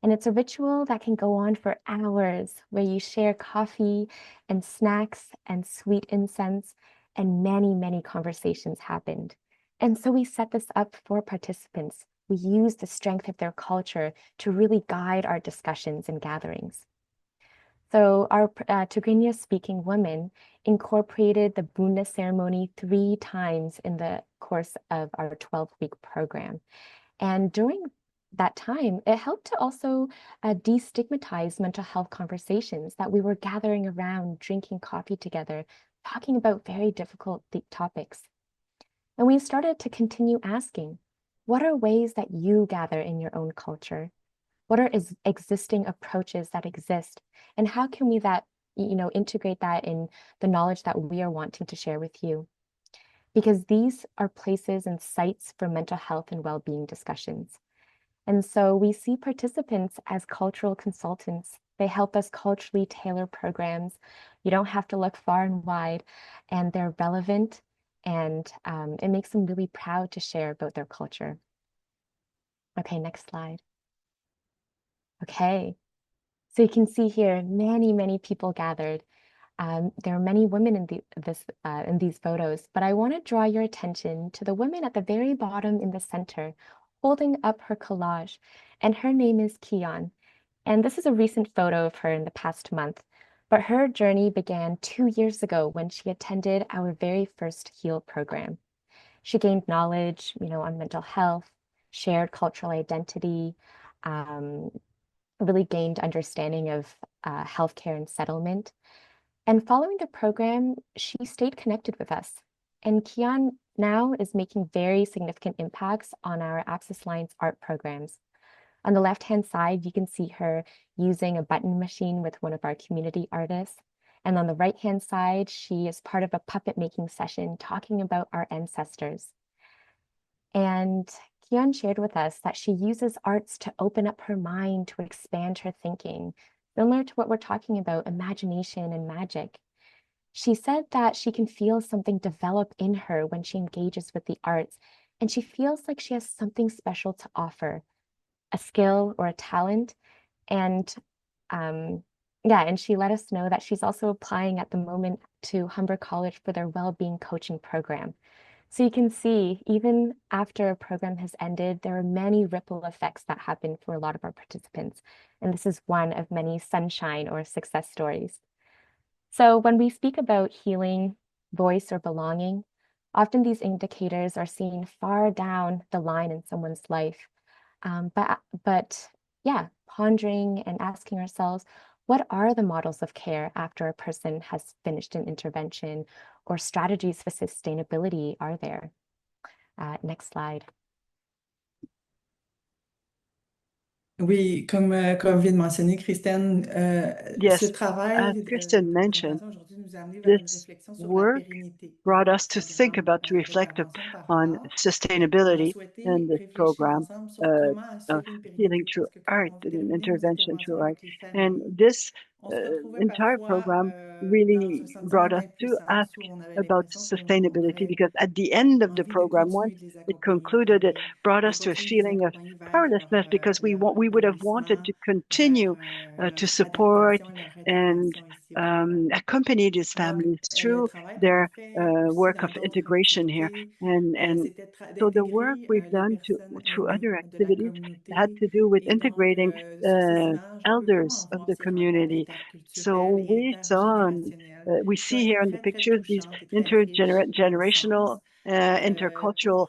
and it's a ritual that can go on for hours where you share coffee and snacks and sweet incense, and many, many conversations happened. And so we set this up for participants. We use the strength of their culture to really guide our discussions and gatherings. So our Tigrinya speaking women incorporated the Bunda ceremony 3 times in the course of our 12-week program. And during that time, it helped to also destigmatize mental health conversations that we were gathering around, drinking coffee together, talking about very difficult topics. And we started to continue asking, what are ways that you gather in your own culture? What are existing approaches that exist? And how can we integrate that in the knowledge that we are wanting to share with you? Because these are places and sites for mental health and well-being discussions. And so we see participants as cultural consultants. They help us culturally tailor programs. You don't have to look far and wide, and they're relevant, and it makes them really proud to share about their culture. Okay, next slide. Okay, so you can see here, many, many people gathered. There are many women in these photos, but I want to draw your attention to the woman at the very bottom in the center, holding up her collage, and her name is Kian. And this is a recent photo of her in the past month, but her journey began 2 years ago when she attended our very first HEAL program. She gained knowledge, on mental health, shared cultural identity, um, really gained understanding of healthcare and settlement. And following the program, she stayed connected with us. And Kian now is making very significant impacts on our Access Alliance art programs. On the left-hand side, you can see her using a button machine with one of our community artists. And on the right-hand side, she is part of a puppet making session talking about our ancestors. And Kian shared with us that she uses arts to open up her mind, to expand her thinking, similar to what we're talking about, imagination and magic. She said that she can feel something develop in her when she engages with the arts, and she feels like she has something special to offer, a skill or a talent. And and she let us know that she's also applying at the moment to Humber College for their well-being coaching program. So you can see, even after a program has ended, there are many ripple effects that happen for a lot of our participants. And this is one of many sunshine or success stories. So when we speak about healing, voice, or belonging, often these indicators are seen far down the line in someone's life. But yeah, pondering and asking ourselves, what are the models of care after a person has finished an intervention, or strategies for sustainability are there? Next slide. Oui, comme vient de mentionner Christine, ce Yes, travail as Kristen de mentioned, présentation aujourd'hui nous a amené vers une this réflexion sur la work pérennité brought us to think grâce about, to à reflect l'intervention par on l'art. Et on a sustainability in souhaité this réfléchir program ensemble sur uh, comment of assurer une healing pérennité. through Parce que quand art on and an termine nos intervention interventions through art. avec les And familles, this on se retrouvait entire parfois program dans really un sentiment brought us to ask d'impuissance où on avait about l'impression qu'on sustainability, aurait because at the end of the envie de program, once continuer de les it accompagner, qu'on concluded, it aurait brought de us to a continuer de les feeling of accompagner vers powerlessness, because leur we would have wanted épanouissement, to vers continue leur to support adaptation et leur and réintégration ici accompany these families through their work of integration here. And so the work we've done through other activities had to do with integrating elders of the community. So we saw, we see here in the pictures these intergenerational, intercultural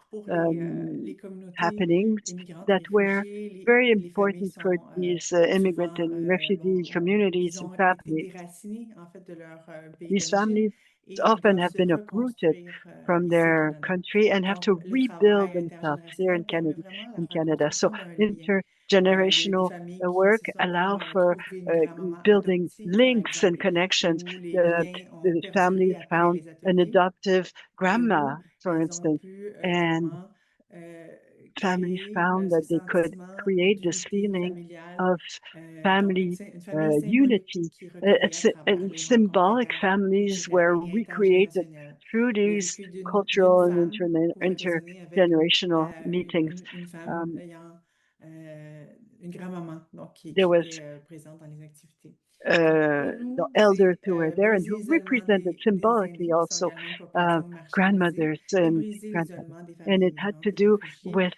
happenings that were very important for these immigrant and refugee communities and families. These families often have been uprooted from their country and have to rebuild themselves here in Canada. So intergenerational work allow for building links and connections. The families found an adoptive grandma, for instance, and families found that they could create this feeling of family unity. And symbolic families were recreated through these cultural and intergenerational meetings. Une grand-maman donc There qui was était présente dans les activités. the Nous, elders c'est who were there and who briser l'isolement represented des symbolically aînés qui sont also également une population grandmothers marginalisée et and briser grandfathers. l'isolement des familles And it had immigrantes to et do réfugiés with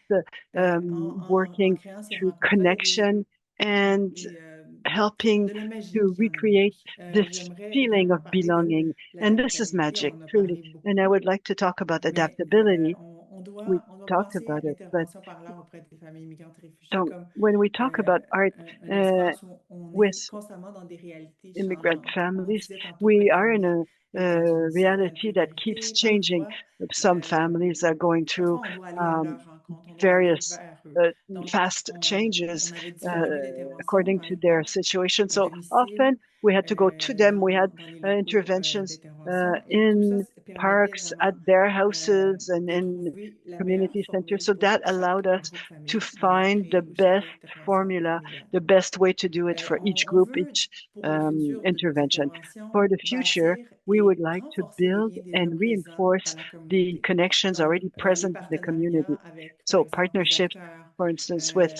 en working créant ces through rencontres-là. connection and Des, helping de la magie to qui en recreate émerge. this J'aimerais feeling également of parler belonging. de And this is l'adaptabilité. magic, On en a truly. parlé beaucoup, And I would like to talk about mais adaptability. on We doit talked penser about it, but l'intervention par l'art auprès des familles immigrantes et réfugiées so comme when we talk about art un espace où on with est constamment dans des réalités immigrant changeantes. On families, disait tantôt we que les are in familles étaient dans une certaine reality that keeps précarité. changing. Parfois, Some families are going through parfois, on doit aller à um, leur rencontre, on doit aller various vers eux. Donc, fast on changes avait différents lieux d'intervention according dans to les their parcs, situation. à So domicile, often we had to go to them. We had dans les locaux interventions d'intervention. Et tout ça in permettait parks, at vraiment their houses, and de in trouver la meilleure community centers. formule So pour that chaque allowed us groupe to familial find the et chaque best intervention formula, familiale. the best way to do it for each On group, veut, each pour le futur de nos intervention. interventions, For the future, bâtir we et would like to renforcer les build liens déjà and présents dans reinforce la the communauté. connections Donc, already les present in the community. partenariats avec, par So exemple, les partnerships, acteurs, for instance, with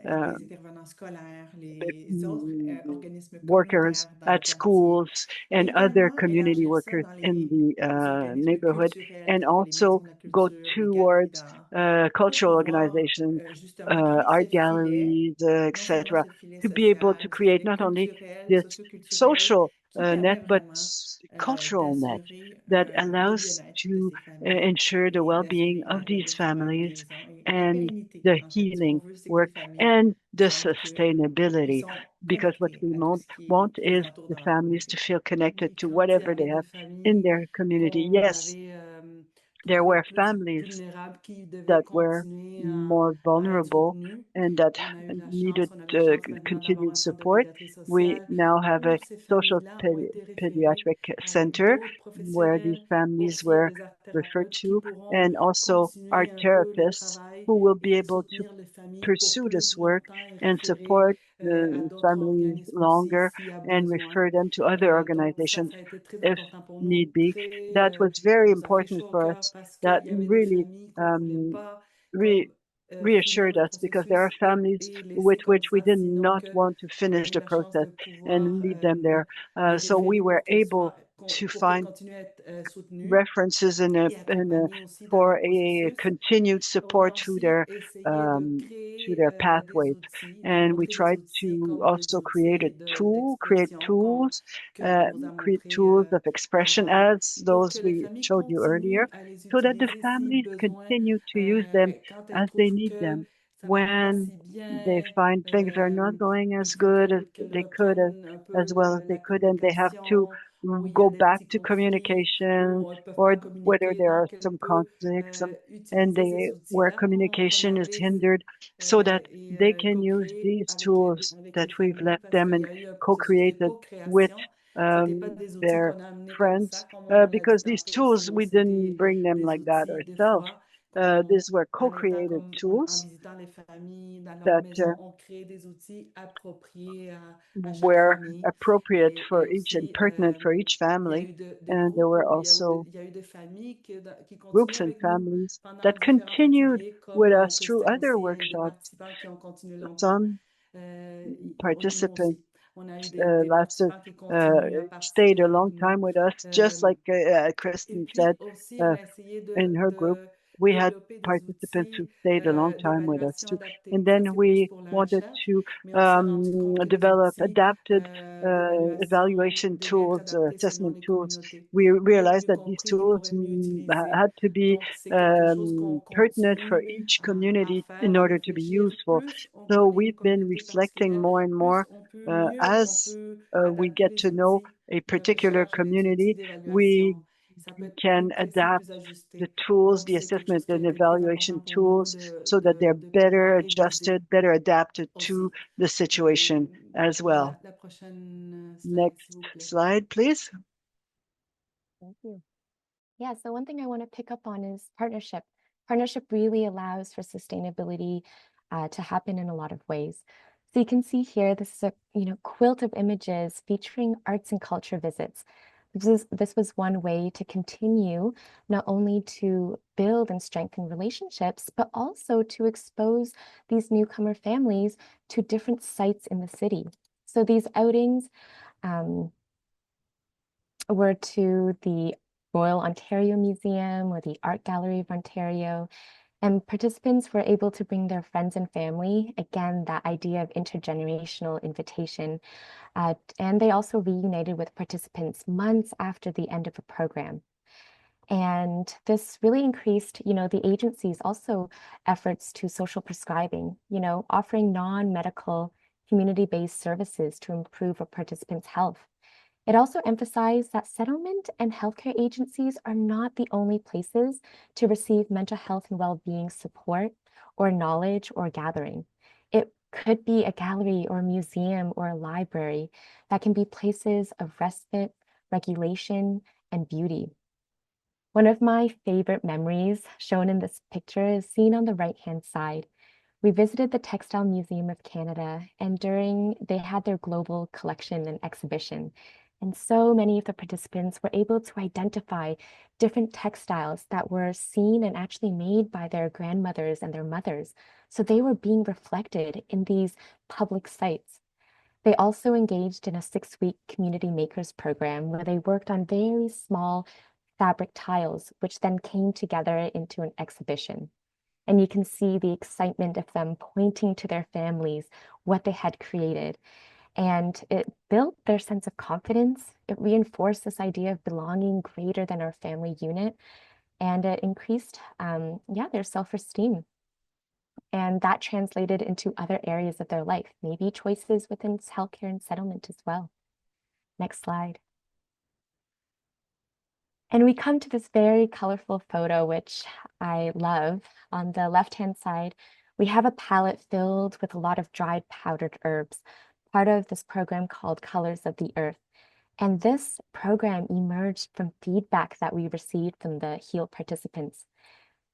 uh, les intervenants scolaires, les autres organismes workers communautaires dans les at quartiers, schools et and other également community élargir ça workers dans in les the organismes neighborhood, culturels and tels que les maisons also de la go culture, les galeries towards d'art, pour cultural pouvoir organizations, justement créer ce art filet, galleries, non seulement etc., ce filet to be able to social, ce create filet not only culturel, this socioculturel, social qui permet net, but vraiment cultural net d'assurer that le allows bien-être de to ces familles ensure the et well-being d'assurer of these justement la families guérison et la and pérennité. the En fait, ce qu'on healing veut, c'est que les work familles and the sentent qu'ils sustainability. sont Because what connectés we à tout ce want qui les is entoure the dans leur families to communauté. feel connected Et to quand il y whatever they avait des have in familles their community. qu'on Yes, avait there trouvées were plus families vulnérables qui devaient that were continuer more à être vulnerable soutenues, and that on a eu la chance, needed on avait la chance maintenant d'avoir continued un centre de support. pédiatrie We sociale now have a où ces social familles-là ont été référées pediatric à center d'autres where these professionnels, families aussi à were des art referred thérapeutes qui to, pourront and also continuer art un peu le therapists travail who will be et able to soutenir les familles pour pursue this plus work longtemps et and référer support à the d'autres families organismes aussi longer s'il y a and besoin. refer them to other Donc ça, organizations ça a été très if important pour nous, need be. très, That was very ça nous a fait important chaud au for cœur us. parce That qu'il y avait des really familles qu'on ne voulait pas re comme finir reassured le us because there are processus families et with laisser comme which we ça, did sinon not que want to on a finish eu the la chance process de pouvoir and leave them there. les So we référer were able to pour qu'elles find continuent à être soutenues references et accompagnées aussi dans for leur a processus. continued On a support aussi essayé de to créer their des pathways, outils, de and we montrer des tried outils to comme des also create a outils tool, create d'expression tools, qu'on nous a create montré tools of expression ensemble as pour que those les we familles showed you earlier, continuent à les so that the utiliser si families besoin, continue to use them quand elles as they trouvent need que them ça va pas when si they bien, find things are not going il as faut good as qu'elles they could, reprennent un peu as well as they la could, and they have to communication, où il y a go des back petits to conflits, communication, où elles ne peuvent or pas whether communiquer. there are Donc, elles some peuvent conflicts and utiliser ces they where outils-là qu'on communication is avait hindered, so that they can use co-créé these tools avec that les we've familles left parce them qu'il y and a eu un processus de co-created with co-création. C'était pas des outils their qu'on a amenés comme friends, ça, comme on l'a dit because these tantôt, tools sinon we c'est didn't bring them des like that outils des ourselves. fois These were en étant co-created comme en tools visitant les familles dans leur that maison, on crée des outils appropriés à chaque were famille. appropriate for Et each and aussi, pertinent for each il y a family. eu de And there groupes were où also il y a eu des familles qui continuaient groups and avec nous families pendant that différents continued ateliers, comme with us que through c'était other aussi des workshops. participants qui ont continué longtemps. Some Nous participants aussi. lasted, stayed a long time with us, just like Kristen said in her group. We had participants who stayed a long time with us too. And then we wanted to develop adapted evaluation tools, assessment tools. We realized that these tools had to be pertinent for each community in order to be useful. So we've been reflecting more and more as we get to know a particular community. We can adapt the tools, the assessment and evaluation tools, so that they're better adjusted, better adapted to the situation as well. Next slide, please. Thank you. Yeah, so one thing I want to pick up on is partnership. Partnership really allows for sustainability to happen in a lot of ways. So you can see here, this is a quilt of images featuring arts and culture visits. This was one way to continue not only to build and strengthen relationships, but also to expose these newcomer families to different sites in the city. So these outings were to the Royal Ontario Museum or the Art Gallery of Ontario, and participants were able to bring their friends and family. Again, that idea of intergenerational invitation. And they also reunited with participants months after the end of a program. And this really increased, the agency's also efforts to social prescribing, offering non-medical community-based services to improve a participant's health. It also emphasized that settlement and healthcare agencies are not the only places to receive mental health and well-being support or knowledge or gathering. It could be a gallery or a museum or a library that can be places of respite, regulation, and beauty. One of my favorite memories shown in this picture is seen on the right-hand side. We visited the Textile Museum of Canada, and they had their global collection and exhibition. And so many of the participants were able to identify different textiles that were seen and actually made by their grandmothers and their mothers. So they were being reflected in these public sites. They also engaged in a 6-week community makers program where they worked on very small fabric tiles, which then came together into an exhibition. And you can see the excitement of them pointing to their families, what they had created. And it built their sense of confidence. It reinforced this idea of belonging greater than our family unit. And it increased, their self-esteem. And that translated into other areas of their life, maybe choices within healthcare and settlement as well. Next slide. And we come to this very colorful photo, which I love. On the left-hand side, we have a palette filled with a lot of dried powdered herbs, part of this program called Colors of the Earth. And this program emerged from feedback that we received from the HEAL participants.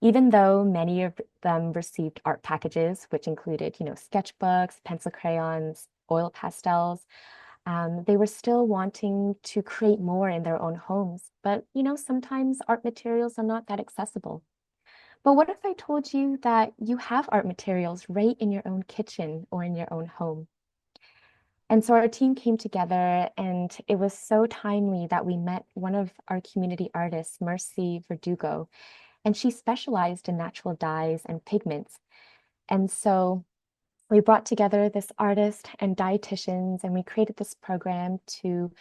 Even though many of them received art packages, which included, sketchbooks, pencil crayons, oil pastels, they were still wanting to create more in their own homes. But, sometimes art materials are not that accessible. But what if I told you that you have art materials right in your own kitchen or in your own home? And so our team came together, and it was so timely that we met one of our community artists, Mercy Verdugo, and she specialized in natural dyes and pigments. And so we brought together this artist and dietitians, and we created this program to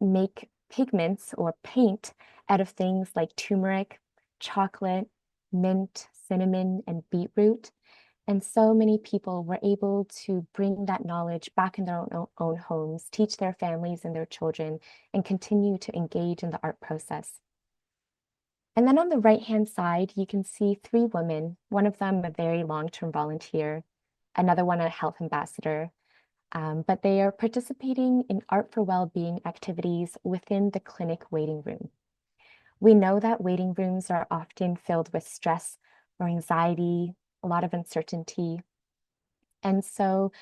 make pigments or paint out of things like turmeric, chocolate, mint, cinnamon, and beetroot. And so many people were able to bring that knowledge back in their own homes, teach their families and their children, and continue to engage in the art process. And then on the right-hand side, you can see 3 women, one of them a very long-term volunteer, another one a health ambassador, but they are participating in Art for Wellbeing activities within the clinic waiting room. We know that waiting rooms are often filled with stress or anxiety, a lot of uncertainty. And so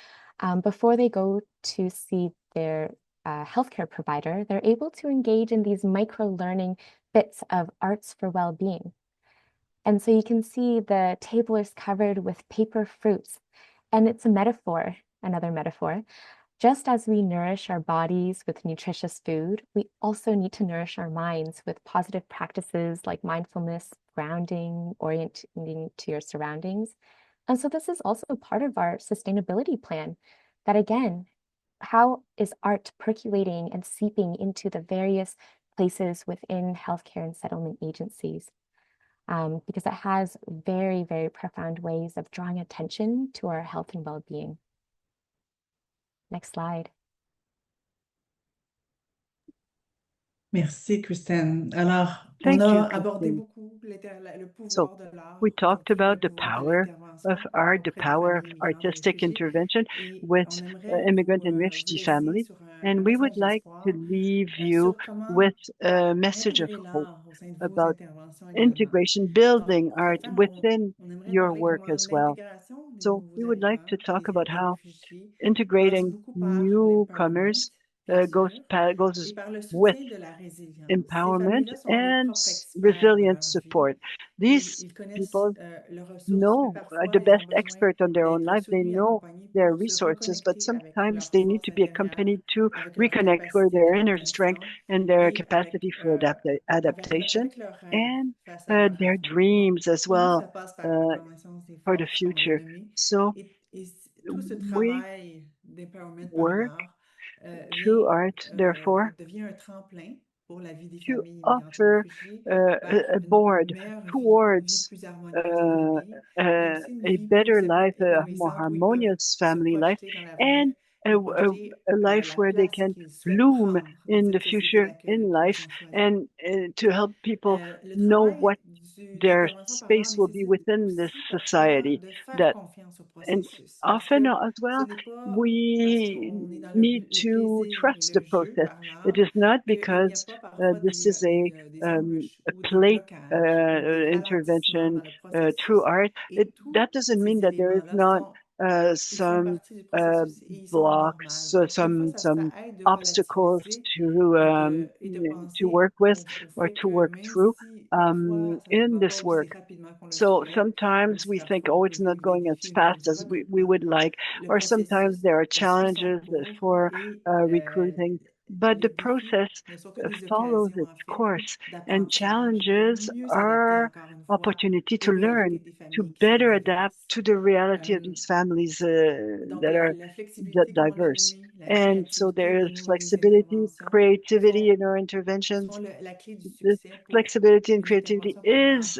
before they go to see their healthcare provider, they're able to engage in these micro-learning bits of arts for well-being. And so you can see the table is covered with paper fruits, and it's a metaphor, another metaphor, Just as we nourish our bodies with nutritious food, we also need to nourish our minds with positive practices like mindfulness, grounding, orienting to your surroundings. And so this is also part of our sustainability plan. That again, how is art percolating and seeping into the various places within healthcare and settlement agencies? Because it has very, very profound ways of drawing attention to our health and well-being. Next slide. Merci, Kristen. Alors, on Thank you, a abordé Christine. beaucoup le So pouvoir de l'art we talked aujourd'hui, le about the pouvoir de power of l'intervention art, the auprès des power of familles migrants et artistic réfugiés. intervention Et with on aimerait immigrant and vous refugee laisser families. sur And un we would message like to d'espoir leave you sur comment with a message of intégrer hope l'art au sein de vos about interventions également. integration, Donc, building pour ce art faire, within on aimerait your parler work comment as well. l'intégration des So nouveaux we would like arrivants to talk et about des how réfugiés passe integrating beaucoup par l'empowerment, newcomers bien goes sûr, et goes par le with soutien de la résilience. Ces empowerment familles-là sont les and propres experts de resilient leur vie support. et These ils connaissent people leurs ressources, mais know parfois the ils ont best besoin expert on their own d'être life. They soutenus et know accompagnés their pour se resources, but reconnecter avec sometimes leur they need force to be intérieure, accompanied to avec leur reconnect with capacité their inner strength d'adaptation and their et avec, capacity for adaptation avec leurs rêves and face à leur their avenir. Donc, dreams as pour nous, well ça passe par la uh, reconnaissance des for the forces, comme on l'a future. nommé, So et tout ce we travail d'empowerment par work l'art through art, therefore, devient un tremplin pour la vie des to familles immigrantes et offer réfugiés a vers board une vie towards plus harmonieuse pour eux, mais aussi une a vie better plus life, a more épanouissante où ils peuvent harmonious se family life, projeter dans l'avenir and et projeter a life la where they place can qu'ils souhaitent bloom prendre dans in the cette société future d'accueil in qu'ils life, ont choisie. and to help people Le know travail what de their l'intervention par l'art space will be nécessite within this aussi parfois society. de faire That confiance au and processus parce often que as ce well, n'est pas parce we qu'on est dans need le to plaisir et trust the le jeu process. par It l'art is not qu'il n'y a because pas parfois this is des embûches a ou des play blocages ou des ralentissements intervention dans le through processus. art. Et tous That doesn't ces mean that there is éléments-là not ils font some partie du uh, processus et ils sont normaux. blocks, Donc, des fois, ça some aide de obstacles relativiser et de to penser work with au or fait to que work même through si parfois ça ne in va pas this aussi work. rapidement qu'on le So souhaite, même sometimes si we think, parfois on oh, peut it's not vivre des going as défis ou des fast as we tiraillements, would like, le or sometimes processus there are poursuit son challenges cours for et recruiting, but the les défis process ne sont que des follows occasions, its en fait, course, and d'apprentissage pour challenges mieux s'adapter, are encore une fois, opportunity to aux réalités learn, des to familles qui sont better adapt diverses. to the reality of Euh, these families donc, that are la that flexibilité, comme on l'a diverse. nommé, la And so créativité there de is nos flexibility, interventions creativity sont, in our interventions. la clé du The succès pour flexibility and une creativity intervention par l'art is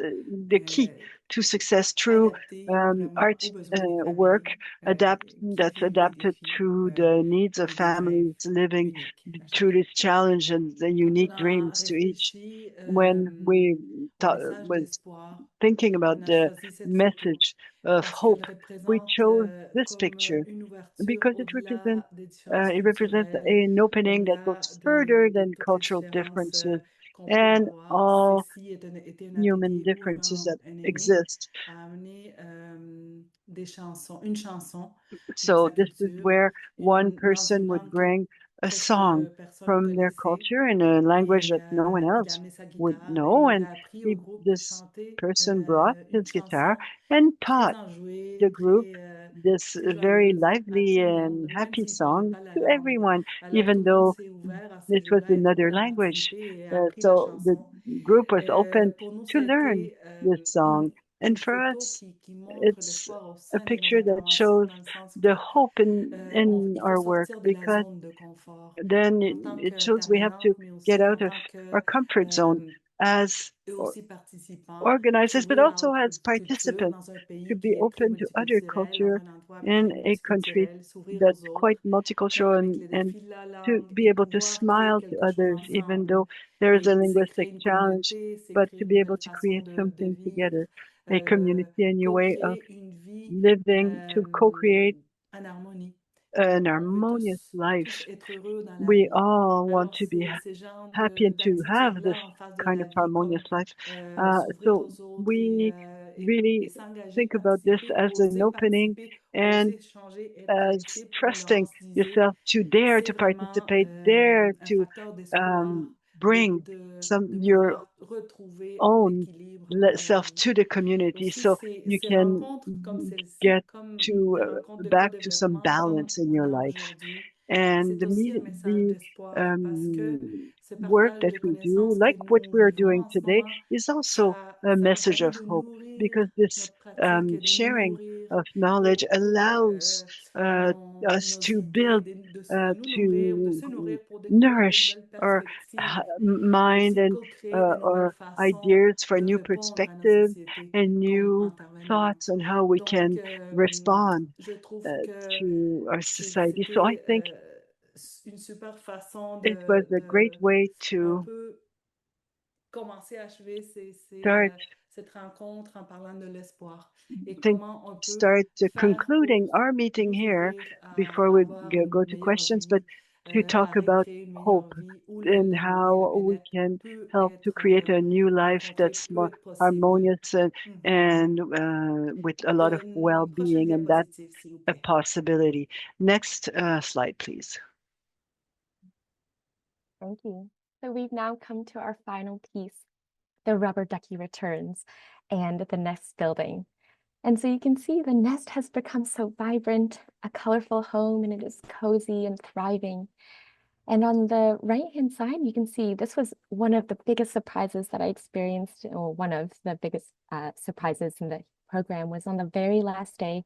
the key to success. True adaptée vraiment art aux besoins des work familles qui that's vivent des adapted défis to the needs of ou des rêves families living uniques à through chacun. this challenge and the Quand on unique a dreams to each. réfléchi When we au message was d'espoir, thinking on about a the choisi cette photo message of parce qu'elle hope, we représente chose this comme picture une ouverture because au-delà des différences it represents culturelles, an opening that au-delà goes further de than toutes les cultural différences differences qu'on peut and avoir. all Ceci était un human atelier où differences that un aîné exist. a amené une chanson de So sa this is culture where one dans une person would langue que bring a très peu song de personnes from their connaissaient. culture in a language Et that no one il a else amené sa would guitare et know. il And a appris au groupe de this chanter person brought une his guitar chanson and très taught the enjouée, group this très very joyeuse à lively tout le monde, and même happy s'il ne parlait song pas la to langue. everyone, Alors tout even le monde though s'est ouvert à it ce was jeu-là et tout le another monde a language. participé et a appris la So the chanson. group was open Pour nous, to ça a learn été this song. And une for photo us, qui montre it's l'espoir au a sein de nos picture that interventions, shows dans le sens the que hope in il faut our work sortir de la because zone de confort then en tant it shows we have to qu'intervenante, mais get aussi out en of tant our que comfort zone as eux or- aussi participants, organizers, but s'ouvrir à also autre as culture participants dans un to pays be qui est très open to other multiculturel, dans culture un endroit très in a country multiculturel, s'ouvrir aux that's quite autres, multicultural avec les and défis de la to langue be et able to pouvoir créer smile to quelque chose others, even ensemble. though there is a Et c'est créer linguistic une challenge, communauté, c'est but créer to une be nouvelle able to façon create de something vivre, together, a community, a new way of co-créer une vie living, to co-create en harmonie. an On veut harmonious tous life. être heureux dans la We vie. all want Alors, to be ces genres happy and to have this d'attitudes-là en face de kind la of vie, harmonious comme life. s'ouvrir So aux autres we et really s'engager, think about this as an opening and oser changer, être as triple ou on trusting se disait, yourself to dare c'est to vraiment participate, dare un to facteur d'espoir bring de your pouvoir retrouver own l'équilibre dans nos self vies. to the community Aussi, so you ces can rencontres comme celle-ci, get comme to des rencontres de back to some co-développement comme balance in on your a life. aujourd'hui, And C'est aussi un message d'espoir parce que ce work partage that de we do, connaissances que like what nous we're vivons doing en ce today, moment, is also a ça nous message permet of de hope because nourrir this notre pratique, de nous sharing nourrir of knowledge pour allows us nos to idées, build, de nous nourrir, de se to nourrir pour découvrir de nourish nouvelles our perspectives et mind aussi and co-créer de nouvelles our façons ideas for de new répondre à nos perspectives sociétés and comme new intervenants. thoughts on how we Donc, can respond je trouve que to our society. So I c'était think une super façon it was a great way un to peu commencer à achever start cette rencontre en parlant de l'espoir et think comment on peut start faire concluding pour our meeting nous here ouvrir before à we avoir une go to meilleure questions, but vie, to talk à about recréer une meilleure hope vie où and l'harmonie et le how we bien-être can peut help to être create a new life rencontré, that's peut more être possible. harmonious and with a lot of Prochaine well-being, and that's diapositive, s'il vous a plaît. possibility. Next slide, please. Thank you. So we've now come to our final piece, the rubber ducky returns and the nest building. And so you can see the nest has become so vibrant, a colorful home, and it is cozy and thriving. And on the right-hand side, you can see this was one of the biggest surprises that I experienced, or one of the biggest surprises in the program was on the very last day.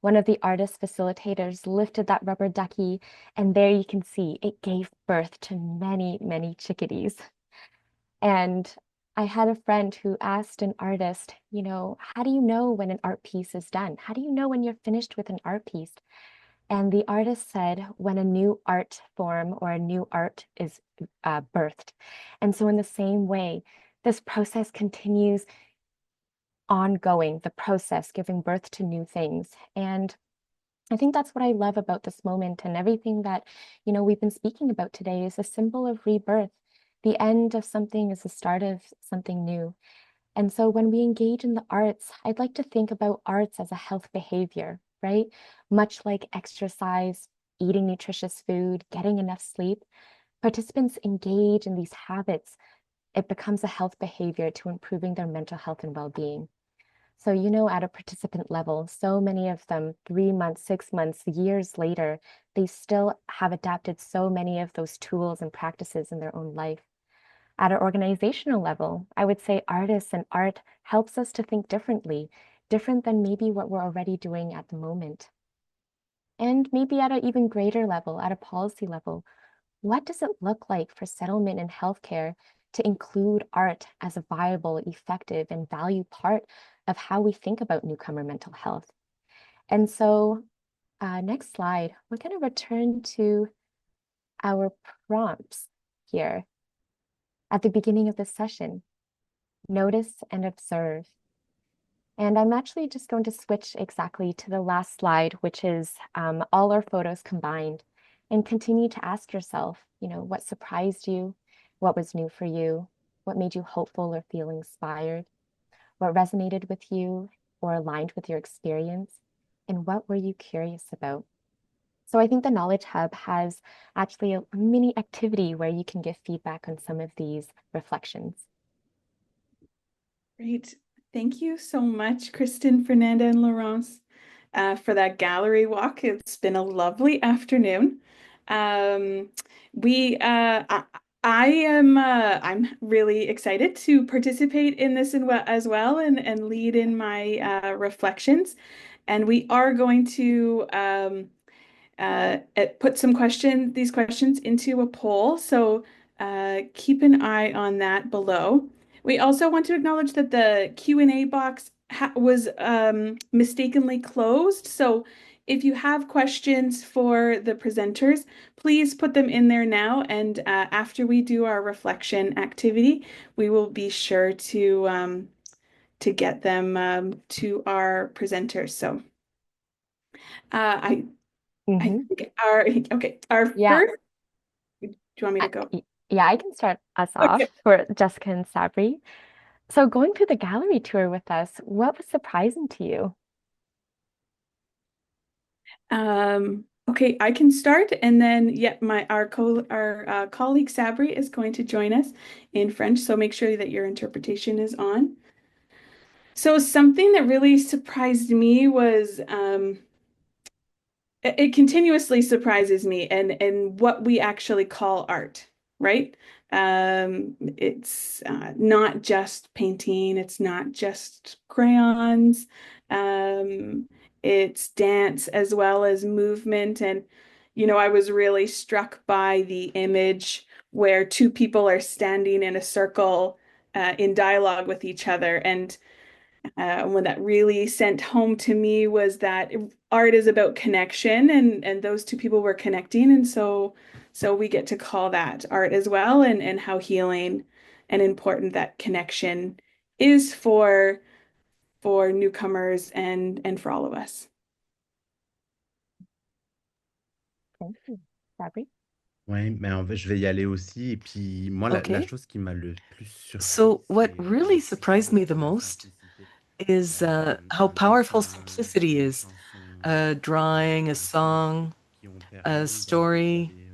One of the artist facilitators lifted that rubber ducky, and there you can see it gave birth to many, many chickadees. And I had a friend who asked an artist, how do you know when an art piece is done? How do you know when you're finished with an art piece? And the artist said, when a new art form or a new art is birthed. And so in the same way, this process continues ongoing, the process giving birth to new things. And I think that's what I love about this moment, and everything that, we've been speaking about today is a symbol of rebirth. The end of something is the start of something new. And so when we engage in the arts, I'd like to think about arts as a health behavior, right? Much like exercise, eating nutritious food, getting enough sleep, participants engage in these habits. It becomes a health behavior to improving their mental health and well-being. So, at a participant level, so many of them, 3 months, 6 months, years later, they still have adapted so many of those tools and practices in their own life. At an organizational level, I would say artists and art helps us to think differently, different than maybe what we're already doing at the moment. And maybe at an even greater level, at a policy level, what does it look like for settlement and healthcare to include art as a viable, effective, and valued part of how we think about newcomer mental health? And so, next slide, we're going to return to our prompts here at the beginning of this session. Notice and observe. And I'm actually just going to switch exactly to the last slide, which is all our photos combined, and continue to ask yourself, what surprised you? What was new for you? What made you hopeful or feel inspired? What resonated with you or aligned with your experience? And what were you curious about? So I think the Knowledge Hub has actually a mini activity where you can give feedback on some of these reflections. Great. Thank you so much, Kristen, Fernanda, and Laurence, for that gallery walk. It's been a lovely afternoon. We, I am, I'm really excited to participate in this as well and lead in my reflections. And we are going to put these questions into a poll. So keep an eye on that below. We also want to acknowledge that the Q&A box was mistakenly closed. So if you have questions for the presenters, please put them in there now. And after we do our reflection activity, we will be sure to get them to our presenters. So I think our Yeah. first, do you want me to go? Yeah, I can start us off Okay. for Jessica and Sabri. So going through the gallery tour with us, what was surprising to you? Okay, I can start, and then yeah, our colleague Sabri is going to join us in French, so make sure that your interpretation is on. So something that really surprised me was it continuously surprises me and what we actually call art, right? It's not just painting, it's not just crayons, um, it's dance as well as movement. And, I was really struck by the image where two people are standing in a circle in dialogue with each other. And one that really sent home to me was that art is about connection, and those two people were connecting, and so we get to call that art as well, and how healing and important that connection is for newcomers and for all of us. Thank you. Sabri? Ouais, mais en fait, je vais y aller aussi. Et puis, moi, la Okay. chose qui m'a le plus surpris, So what c'est really surprised me the la most simplicité. is how Un powerful dessin, simplicity une is. chanson, A drawing, a song, qui ont a permis, dans ce que vous story. avez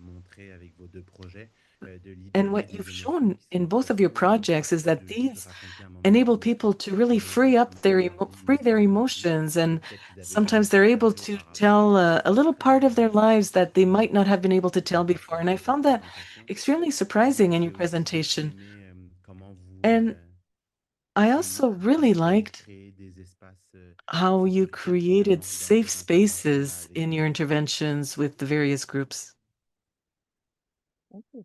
montré avec vos deux projets, de And libérer what des you've émotions shown qui in sont both of your profondes et projects is parfois that de these raconter un moment enable qui, people to really free qui up marque leur vie free ou their qui leur a plu, emotions, que and peut-être ils n'avaient jamais sometimes they're able partagé to auparavant. tell a little part of their lives that they might not have been able to tell before. Partir And I de votre found that présentation. extremely Et surprising in your j'ai aussi beaucoup presentation. aimé comment vous And I also really avez liked créé des espaces how you sécuritaires created finalement dans safe cette intervention là spaces avec in your interventions with the various groups. Thank you.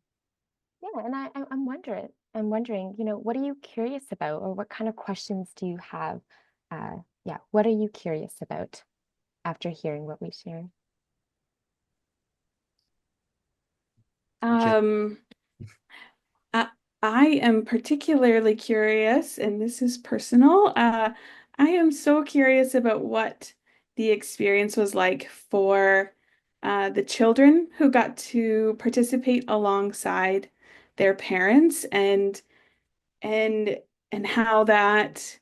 Yeah, and I'm wondering, what are you curious about, or what kind of questions do you have? Yeah, what are you curious about after hearing what we shared? J'ai- Um, I, I am particularly curious, and this is personal. I am so curious about what the experience was like for the children who got to participate alongside their parents, and and how that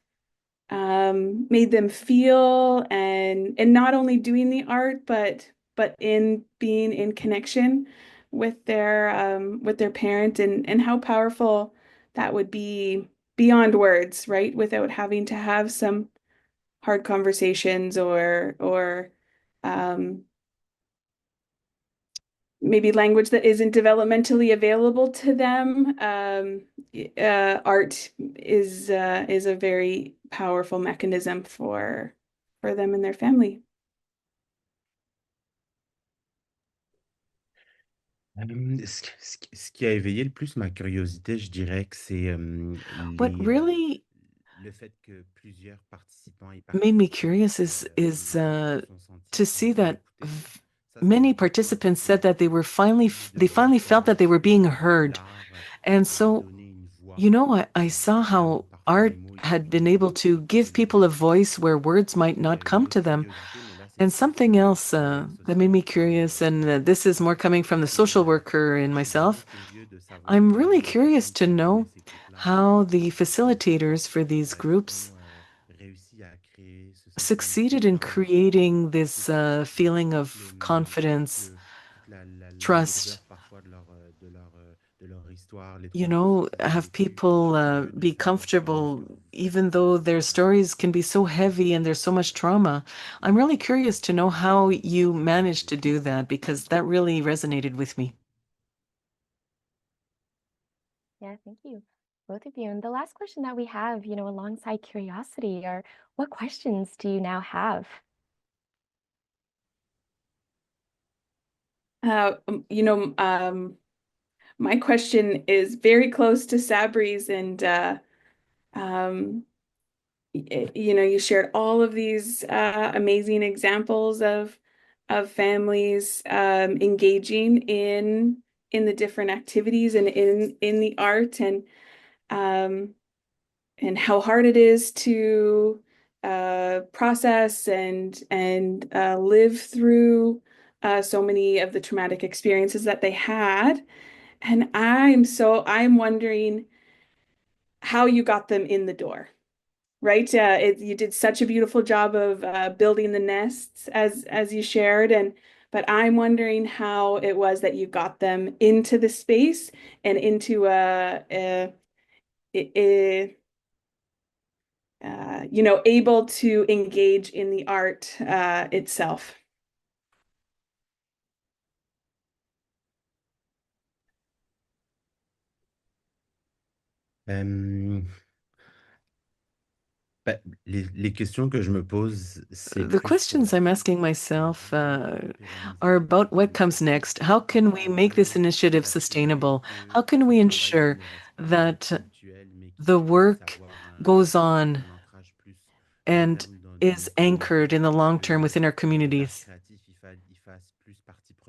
made them feel, and not only doing the art, but in being in connection with their parent, and how powerful that would be beyond words, right? Without having to have some hard conversations or um, maybe language that isn't developmentally available to them. Art is a very powerful mechanism for them and their family. Ce qui a éveillé le plus ma curiosité, je dirais que c'est What really le fait que plusieurs participants et made me participantes curious is se sont sentis to see entendus et that écoutés. Ça, c'est many quelque chose participants said that they were they de finally voir felt that they were being heard. l'art And a so, donné une voix I saw là où how parfois les art mots ils had been sont able to give people a inexistants. voice where words might Il y not avait une come autre to them. curiosité, mais là, And c'était plus something else l'expérience that aussi made me par curious, and les this is more coming from the social worker in je suis vraiment myself. curieux de savoir I'm really comment les curious personnes to qui ont mené know ces groupes-là how the facilitators for these ont groups réussi à créer ce sentiment de succeeded in confiance creating et this feeling toutes of confidence, toute la trust, lourdeur parfois de leur histoire, les you traumatismes qu'ils ont have vécus, people de be s'apercevoir que comfortable, ça even pouvait though être their stories can be so heavy and there's so much trauma. I'm really curious to know how you managed to do that, because that really resonated with me. Yeah, thank you, both of you. And the last question that we have, alongside curiosity, are what questions do you now have? You know, my question is very close to Sabri's, and um, you shared all of these amazing examples of families engaging in the different activities and in the art, um, and how hard it is to process and live through so many of the traumatic experiences that they had. And I'm wondering how you got them in the door, right? You did such a beautiful job of building the nests as you shared, but I'm wondering how it was that you got them into the space and into able to engage in the art itself. Euh, les questions que je me pose, c'est The plus questions I'm asking myself are about what comes next. How can we make this initiative sustainable? How can we ensure that the work goes on and is anchored in the long term within our communities?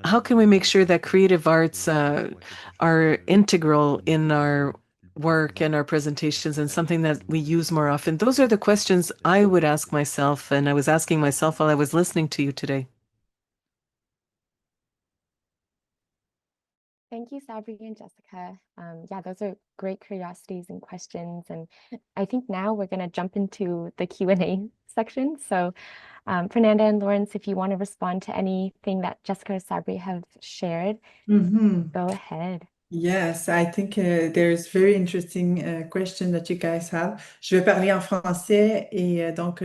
How can we make sure that creative arts are integral in our work and our presentations and something that we use more often? Those are the questions I would ask myself, and I was asking myself while I was listening to you today. Thank you, Sabri and Jessica. Yeah, those are great curiosities and questions. And I think now we're going to jump into the Q&A section. So Fernanda and Lawrence, if you want to respond to anything that Jessica or Sabri have shared, Mhm. go ahead. Yes, I think there's very interesting question that you guys have. Je vais parler en français et donc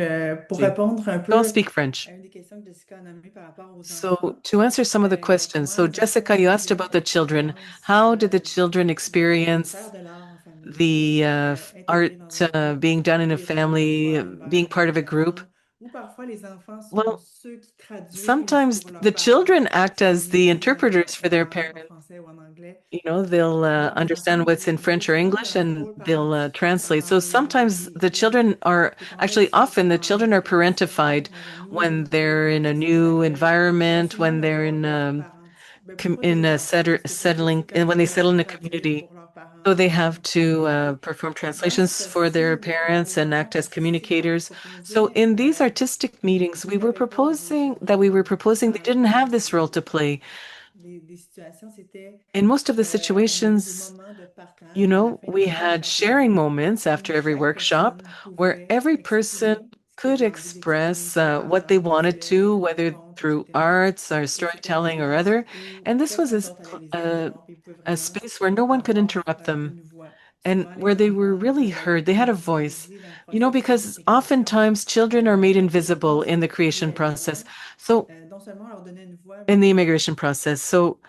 pour See. répondre un I'll peu speak French. à une des questions que Jessica a nommées par rapport aux So, enfants, to answer some of the questions, comment so les enfants Jessica, you asked about the children. expérimentent How did the children de experience faire de l'art en famille, the art intégrer dans un groupe, being done in a puis être dans une family, voie vers being la part of a group? communication, ou parfois les enfants sont Well, ceux qui traduisent sometimes pour leurs the parents children act ce qui as est the écrit interpreters for their en livre parents. français ou en anglais. You know, they'll Donc, les enfants understand what's in French or décident de English leur and rôle they'll translate. So parental sometimes the et children are ce actually contexte often the change children are et s'ils parentified rentrent dans un nouveau when groupe they're in a qui s'y new intègrent environment, facilement when le they're rôle in de leurs parents. Ben, pas in des a enfants, mais c'est ça, settling, ceux qui and when they doivent settle in a traduire community. pour leurs parents So they dans have une to communauté. perform Dans translations for their ceci, parents les and enfants act ont as décidé de communicators. So proposer in these artistic meetings, des réponses we were proposing they didn't have this role to play. des situations, c'était In most of the on avait des situations, moments de partage you à la know, fin we des had workshops sharing moments after où every chaque workshop personne where pouvait every person exprimer ce qu'elle could avait envie d'exprimer, express soit what they l'argent, le wanted ciel, to, le whether conte, through etc. arts or Et c'était un storytelling or espace other. où And this was personne d'autre allait les interrompre. Ils pouvaient a vraiment space where no one could avoir interrupt them une voix. and Souvent, where les they were enfants really allaient heard. They had a voice, invisibiliser dans le you know, processus de because création oftentimes children are made de invisible réponses in the qui creation aidaient process. vraiment. So, Non seulement leur donner une voix, in the mais immigration process. So,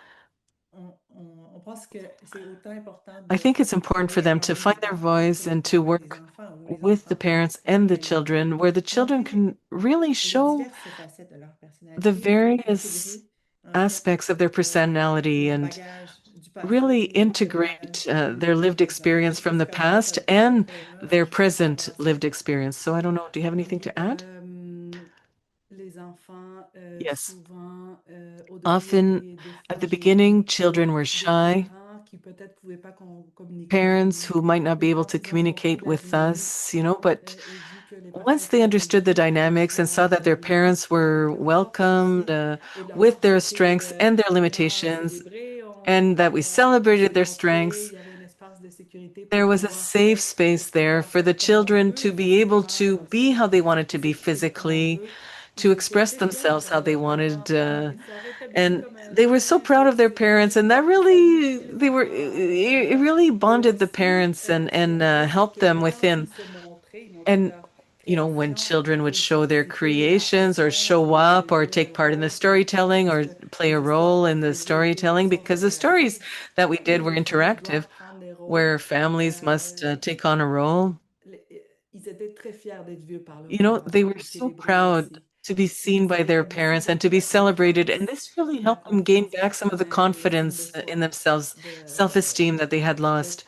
on pense que c'est autant important I de think it's important for pouvoir them to parler find des their parents que voice de and to parler des work enfants, où les with the enfants parents peuvent and the vraiment children, where the children montrer can really les show diverses facettes de leur the personnalité et various intégrer en fait aspects of their personality leur and bagage du really passé, integrate their du lived présent. experience Donc, from the Jessica, peut-être past un peu and cette rôle-là, their je sais pas present toi. lived experience. So I don't know. Do you have anything OK. to add? Les enfants, Yes. souvent, au début, Often étaient des at fois the gênés, beginning, children were des shy. parents qui peut-être pouvaient pas communiquer avec Parents nous. who might not be Mais able quand to ils ont compris communicate la with dynamique us, you know, but et vu que les parents once étaient they understood the accueillis dans dynamics and saw leur that their rayonnement, parents were avec leur force welcomed aussi et leur with force their était strengths and their vraiment limitations, célébrée, and that we on se celebrated their montrait, strengths, il y avait un espace de sécurité pour there was a pouvoir safe space there for the faire comme on children veut to be able physiquement, to be how they wanted to be s'exprimer comme on physically, veut. to Ils étaient express très fiers themselves how they d'être wanted. enfants et ça aurait été bien And comme un they were so challenge proud de of their célébrer, parents, and that really, d'amitié les they were, enfants à it l'intérieur really et bonded the aussi parents and célébrer ce helped que them quand ils within. se montraient, ils montraient And leur you know, when création, children would show their l'authenticité, la creations or passion show de up or jouer un take part in the rôle, peu importe, storytelling parce or que play a les histoires role in doivent the vivre et storytelling, sont because the stories interactives. that we did were Les familles doivent interactive, prendre des rôles. where families must take on a role. Ils étaient très fiers d'être vus par leurs You know, parents they were et so célébrés proud aussi. to be Et seen ça by les their remercie parents and to beaucoup be celebrated. And this really la helped them gain confiance back some of the et l'estime confidence de in soi, themselves, self-esteem that they had lost.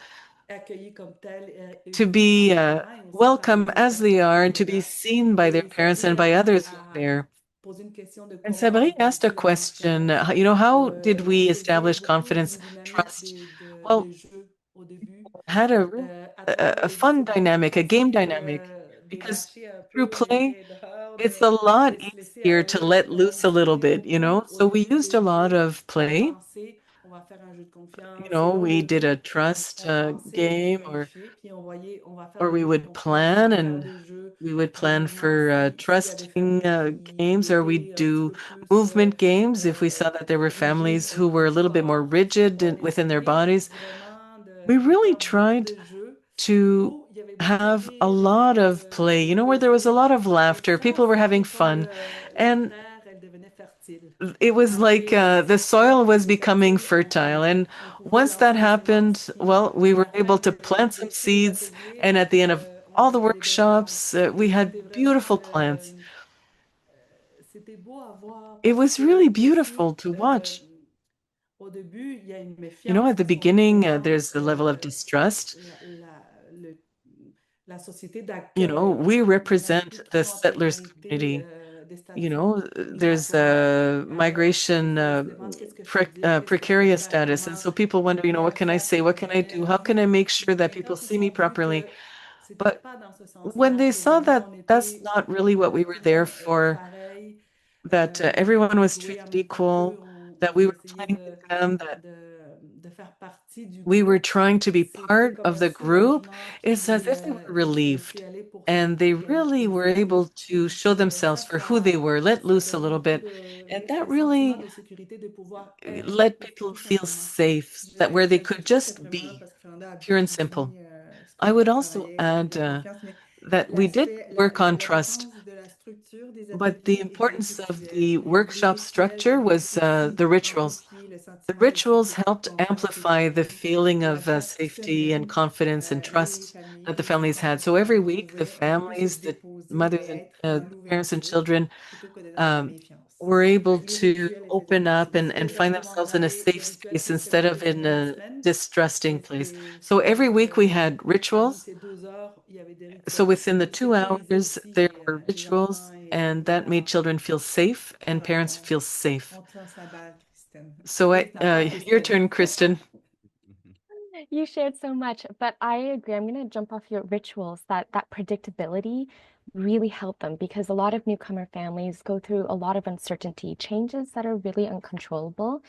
d'être accueillis comme tels et To vus par be leurs parents et aussi par welcome les autres as they personnes qui are and étaient to be là. seen by their Et parents Sabri and by others who were a there. posé une question de And comment Sabri asked a établir la question, confiance. you know, how did On we faisait establish beaucoup confidence, une dynamique trust? Well, de jeu au début, had à travers a les fun différentes dynamic, a game situations, dynamic, de because lâcher un through peu, play, d'être dehors, it's a lot de se laisser easier to aller, let comme on loose a little disait bit, you beaucoup know? au So we début used des a lot jeux, of sans play. penser, on va faire un jeu de You confiance. Et know, là, au we did a début, trust on pensait et on game, planifiait, puis on voyait, on va faire or des we jeux de would confiance, on plan va faire and des jeux we would de plan mouvement for s'il y a des trusting familles qui games, or we'd étaient un petit do peu plus movement games if we saw that there were rigides families au who were niveau a du little bit more corps. rigid On within their essayait bodies. vraiment We de really faire beaucoup tried de jeux to où il y avait beaucoup de have a rire, lot of play, you know, where there was a plaisir. lot of Et laughter. ça, People were ça a having fait comme fun. la And terre, elle devenait fertile. it was like the soil was becoming fertile. And once that happened, well, we were able to plant some seeds. And at the end of all the workshops, we had beautiful plants. C'était beau à voir It parce was que really aussi, beautiful to watch. au début, il y a une You know, méfiance at the parce qu'on beginning, pense there's a level of que distrust. le- la société You know, d'accueil we de represent the l'inscription en settlers précarité community. des You statuts know, there's migratoires. a Alors, migration ils se demandent qu'est-ce que je peux dire, qu'est-ce que je peux precarious faire, status. And comment so people je wonder, you know, what vais can I faire say? pour What can I aider. do? How Alors, can I make sure that mais people quand ils see me ont vu properly? que c'était But pas dans ce when sens-là, they que saw vraiment that on that's était not really what we tout were le there monde for, pareil, that everyone on was jouait en treated même temps qu'eux, equal, that we on were essayait playing with them, that de faire partie du we were groupe. trying to be C'était part comme of un the group, soulagement it's as puis if they were de laisser relieved. aller pour And they really égalité. were able to show Ça, themselves for who they were, let ça loose a donne little beaucoup bit. And de that sentiment really de sécurité de pouvoir être let people tout feel simplement. safe, that where they could J'ajouterais cette just remarque be parce que Fernanda a pure bien and simple. dit ce I qu'on would also travaillait, c'était de add la confiance, mais that we did l'aspect, work on trust, l'importance de la structure des but the ateliers était importance of rituel. the Les workshop rituels, ça structure venait was aussi the rituals. amplifier le The sentiment de rituals sécurité, de helped confiance et amplify the feeling la of chaque safety and semaine, confidence and les trust familles that the et les families had. enfants So every finalement week, the pouvaient un peu plus se families, the déposer mothers et and être dans parents and l'ouverture children plutôt que d'être dans la um, méfiance. were able Les to rituels étaient open up difficiles. C'est and find exactement themselves ça. in a Les safe rituels space fonctionnaient instead tous les of in samedis de a semaine. distrusting place. So every Souvent, week we had parmi rituals. ces 2 heures, il y avait des So rituels within the pour 2 hours, sécuriser there aussi were les enfants rituals, and et les that made parents. children feel safe and Alors, parents feel safe. on te lance la balle, Kristen. So Kristen, pas your Kristen. turn, Kristen. You shared so much, but I agree. I'm going to jump off your rituals that predictability really helped them because a lot of newcomer families go through a lot of uncertainty, changes that are really uncontrollable.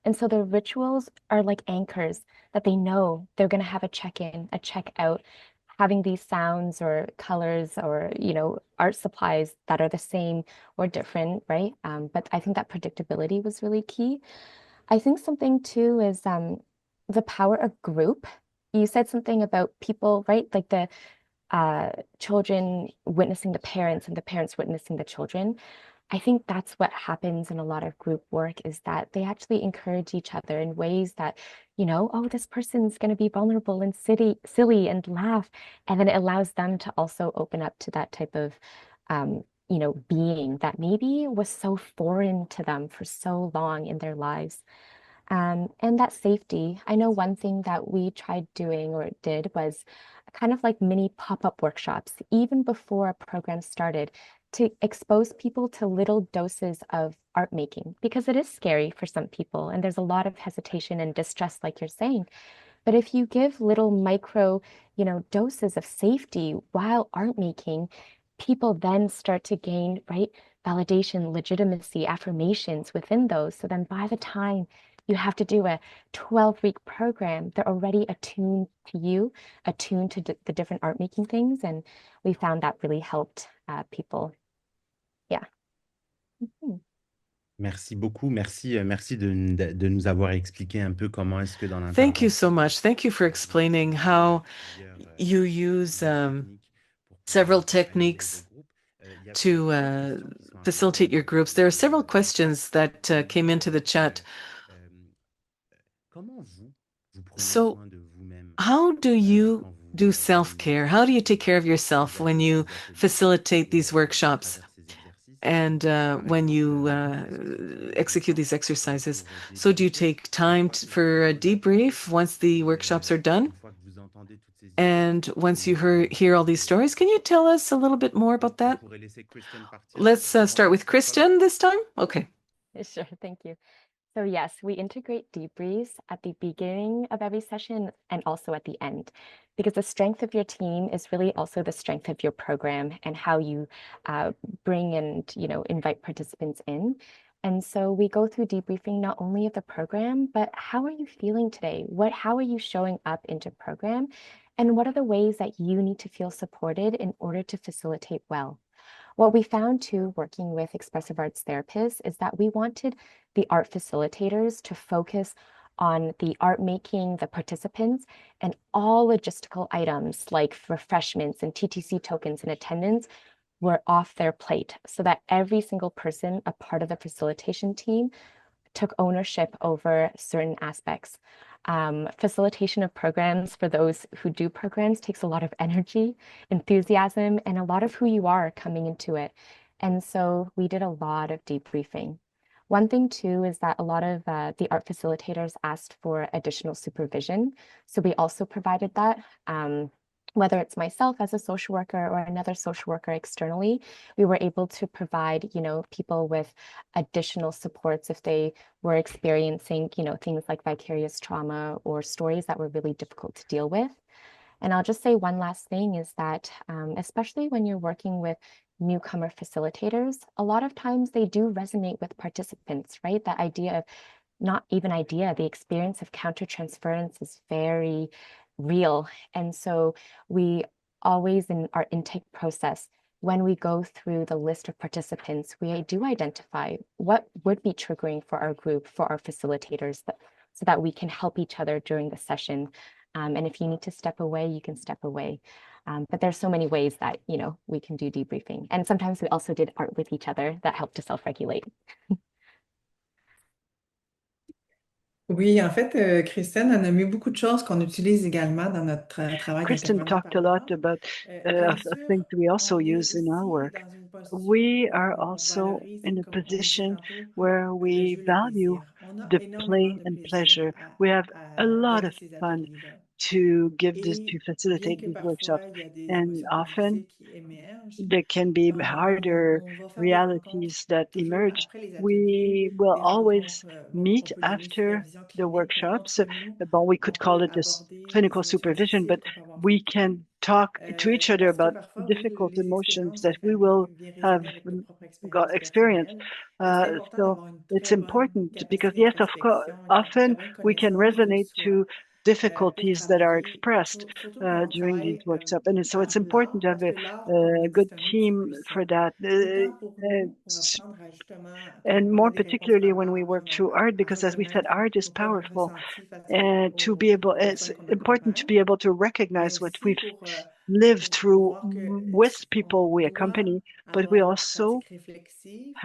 And so the rituals are like anchors that they know they're going to have a check-in, a check-out, having these sounds or colors or, art supplies that are the same or different, right? But I think that predictability was really key. I think something too is the power of group. You said something about people, right? Like the children witnessing the parents and the parents witnessing the children. I think that's what happens in a lot of group work is that they actually encourage each other in ways that, oh, this person's going to be vulnerable and silly and laugh. And then it allows them to also open up to that type of, being that maybe was so foreign to them for so long in their lives. And that safety, I know one thing that we tried doing or did was kind of like mini pop-up workshops, even before a program started, to expose people to little doses of art making, because it is scary for some people, and there's a lot of hesitation and distrust, like you're saying. But if you give little micro, doses of safety while art making, people then start to gain, right, validation, legitimacy, affirmations within those. So then by the time you have to do a 12-week program, they're already attuned to you, attuned to the different art making things. And we found that really helped people. Yeah. Mhm. Merci beaucoup. Merci, merci de nous avoir expliqué un peu comment est-ce que dans Thank you so l'intervention, much. Thank you for vous explaining utilisez how you use plusieurs techniques pour several pouvoir animer vos techniques groupes. Il y a to plusieurs questions qui sont arrivées facilitate your groups. There are several questions that came into the chat. Comment vous prenez So, soin de vous-même how do you quand do vous animez self-care? How do you take care of yourself when you ces ateliers facilitate et these à workshops travers ces exercices? and Par when exemple, you est-ce que vous prenez du execute temps these exercises? pour So, do you débriefer take une time fois que vous for finissez a vos ateliers debrief once the et workshops are done? une fois que vous entendez toutes ces And histoires once you hear all these stories, can you tell us a little bit more about on that? pourrait laisser Kristen partir Let's pour start répondre à with cette fois-là? Kristen this time. Okay. Sure, thank you. So yes, we integrate debriefs at the beginning of every session and also at the end, because the strength of your team is really also the strength of your program and how you bring and invite participants in. And so we go through debriefing not only of the program, but how are you feeling today? How are you showing up into program? And what are the ways that you need to feel supported in order to facilitate well? What we found too, working with expressive arts therapists, is that we wanted the art facilitators to focus on the art making, the participants, and all logistical items like refreshments and TTC tokens and attendance were off their plate so that every single person, a part of the facilitation team, took ownership over certain aspects. Facilitation of programs for those who do programs takes a lot of energy, enthusiasm, and a lot of who you are coming into it. And so we did a lot of debriefing. One thing too is that a lot of the art facilitators asked for additional supervision. So we also provided that. Whether it's myself as a social worker or another social worker externally, we were able to provide, people with additional supports if they were experiencing, things like vicarious trauma or stories that were really difficult to deal with. And I'll just say one last thing is that, especially when you're working with newcomer facilitators, a lot of times they do resonate with participants, right? That idea of not even idea, the experience of countertransference is very real. And so we always in our intake process, when we go through the list of participants, we do identify what would be triggering for our group, for our facilitators, so that we can help each other during the session. And if you need to step away, you can step away. But there's so many ways that, we can do debriefing. And sometimes we also did art with each other that helped to self-regulate. Oui, en fait, Christine a nommé beaucoup de choses qu'on utilise également dans notre travail Kristen d'intervenant talked a lot partenaire. about Bien of sûr, things we also on est use in our aussi work. dans une posture We are où on also valorise, in a comme on disait position tantôt, where le we jeu, le value plaisir. On a the énormément play de and plaisir pleasure. We have a à lot donner of ces fun ateliers-là. to give this, to Et bien facilitate que these parfois workshops. il y a des And émotions plus often difficiles qui émergent, there can be harder on va faire des rencontres realities that toujours emerge. après les ateliers, We will des always rencontres, bon, on meet peut les nommer after supervision the clinique, mais workshops. entre nous, But we on could call peut it this aborder les clinical émotions supervision, difficiles but qu'on peut avoir we vécues. can talk to each other Parce que about parfois, oui, difficult les emotions expériences de that we will famille viennent have résonner avec nos propres got expériences experience. personnelles. Et c'est important So d'avoir une it's très bonne important because capacité yes, of course, d'introspection, une très often bonne we can connaissance de resonate soi to pour difficulties that are travailler, expressed surtout quand on during these travaille workshops. And so it's par important l'art, to have parce que l'art, comme on a l'a dit, good c'est un outil team for puissant. that. Autant pour nous, pour S- apprendre à justement, quand and on a more des réponses particularly par when we l'art, work through art, à because as we said, reconnaître art is nos propres powerful. ressentis face And to be able, aux it's personnes qu'on important to accompagne, be able to mais recognize what aussi we've lived pour through voir que with people on we doit accompany, but we avoir une also pratique réflexive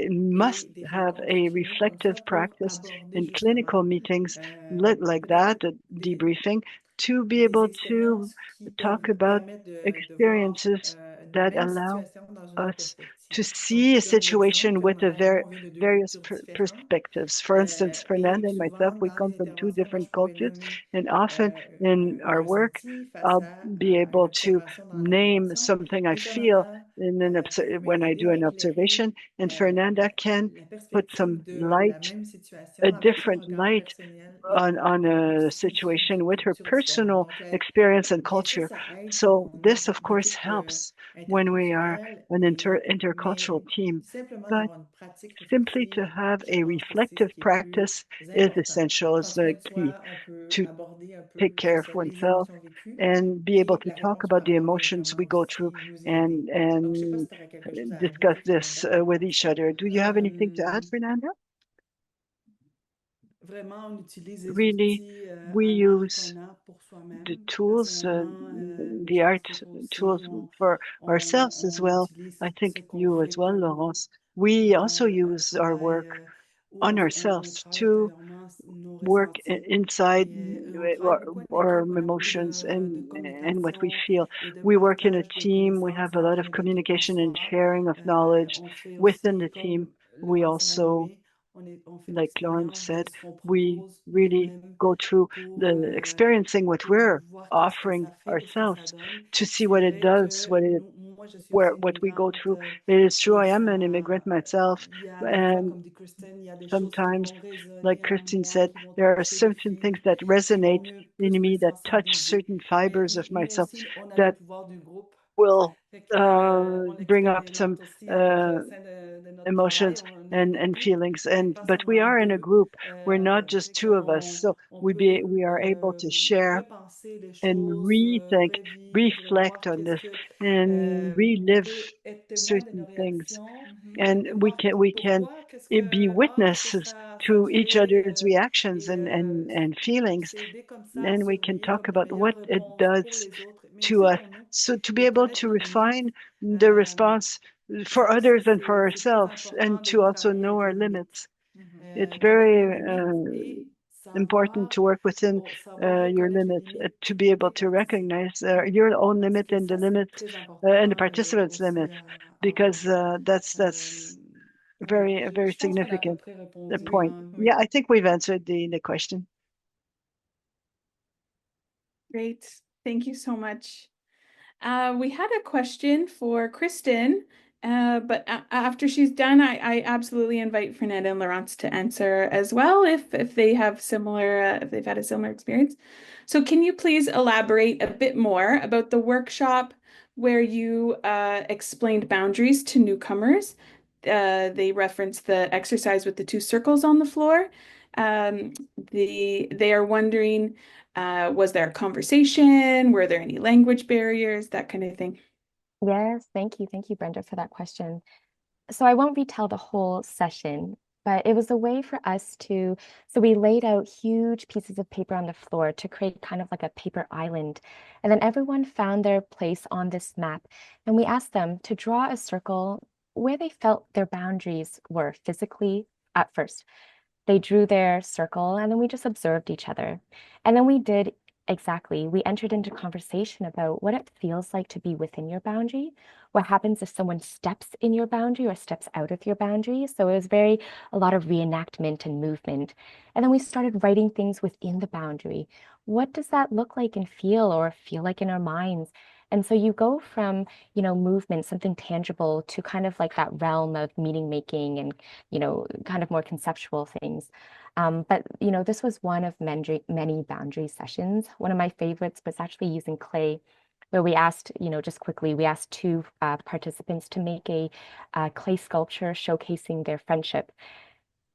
must et des have rencontres a cliniques comme ça reflective pour practice aborder in clinical justement meetings like peut-être that, debriefing, to be des able to expériences qui talk nous about permettent de voir experiences une that même allow situation dans une autre us to perspective. Donc, see je a donne situation l'exemple, with a Fernanda et moi, on vient de deux various cultures différentes perspectives. For instance, et Fernanda and myself, souvent we dans come les from two interventions, moi, je different pouvais cultures, nommer and often in un our work, ressenti face I'll be à une able to observation dans name l'intervention something I et feel Fernanda peut when I m'aider do à an éclairer observation, and Fernanda can la put perspective some de la light, même a situation avec son different regard light personnel et on a situation with her culture différente. personal Donc, experience and bien sûr, culture. ça aide quand So on est this, dans of une course, équipe helps when we are interculturelle, an intercultural mais team. simplement But d'avoir une pratique simply réflexive to have a je pense que c'est ce reflective qui est plus practice is important. essential, is Prendre the soin de key soi, on peut to aborder un peu take c'est care of ça, les oneself émotions vécues and be able et to la talk réponse about par the emotions we l'engagement go through aussi nous aider. Donc, je ne sais pas si and tu aurais quelque chose à discuss ajouter, this Fernanda, par with rapport à each ça. other. Do you have anything to add, Fernanda? Vraiment, on utilise les Really, outils we en art use qu'on a pour the soi-même. tools, Personnellement, the je art sais tools qu'aussi for ourselves as on well. utilise I ce think you as well, conflit-là Laurence. We pour also un use our travail work où on on ourselves travaille to intérieurement nos work ressentis. inside Et on travaille beaucoup en our équipe, on a beaucoup emotions de and what we communication feel. et de We work in a partage de team. We connaissances have a dans lot un of niveau de communication and dépassement. sharing of knowledge On fait within aussi, the team. comme We Laurence l'a also, nommé, on fait like Lauren l'expérience de said, ce qu'on we propose really nous-mêmes go through pour, the experiencing what pour we're voir qu'est-ce que offering ça fait, qu'est-ce que ça ourselves donne. to see C'est what it vrai does, que nous, moi, je suis aussi what we go immigrante through. It is true, et I am an immigrant myself, il y a des fois, and comme dit Kristen, il y a des choses qui sometimes, vont like résonner en Christine moi, said, qui vont there are toucher des certain things fibres, that qui vont resonate plus in me me that touch sensibiliser. certain Mais fibers of nous myself aussi, on a le that pouvoir du groupe. will Fait que, on bring up some l'expérimente aussi avec, au sein de notre travail. emotions On est une and équipe. feelings. On n'est And pas but we seulement are in a deux. group. We're not just Fait two of us, so on peut we are able to share repenser les and choses, rethink, revivre, reflect voir on qu'est-ce this, que... and on relive peut être témoin de nos certain things. réactions And et voir we can pourquoi, qu'est-ce be que... Ah, qu'est-ce que witnesses ça me to each fait? other's reactions Et and feelings, c'est aider comme ça à and we can surveiller talk comme la about meilleure what it réponse pour does les autres, mais to us. So to be able to refine the response for others and for ourselves, and to also know our limits. It's very important to work within your limits, to be able to recognize your own limit and the limits and the participants' limits, because that's very a very significant point. Yeah, I think we've answered the question. Great. Thank you so much. We had a question for Kristen, but after she's done, I absolutely invite Fernanda and Laurence to answer as well if they have similar if they've had a similar experience. So can you please elaborate a bit more about the workshop where you explained boundaries to newcomers? They referenced the exercise with the two circles on the floor. They are wondering, was there a conversation? Were there any language barriers? That kind of thing. Yes, thank you. Thank you, Brenda, for that question. So I won't retell the whole session, but it was a way for us to, so we laid out huge pieces of paper on the floor to create kind of like a paper island. And then everyone found their place on this map. And we asked them to draw a circle where they felt their boundaries were physically at first. They drew their circle and then we just observed each other. And then we did exactly, we entered into conversation about what it feels like to be within your boundary, what happens if someone steps in your boundary or steps out of your boundary. So it was a lot of reenactment and movement. And then we started writing things within the boundary. What does that look like and feel like in our minds? And so you go from, movement, something tangible, to kind of like that realm of meaning making and, kind of more conceptual things. But this was one of many boundary sessions. One of my favorites was actually using clay, where we asked, just quickly, we asked two participants to make a clay sculpture showcasing their friendship.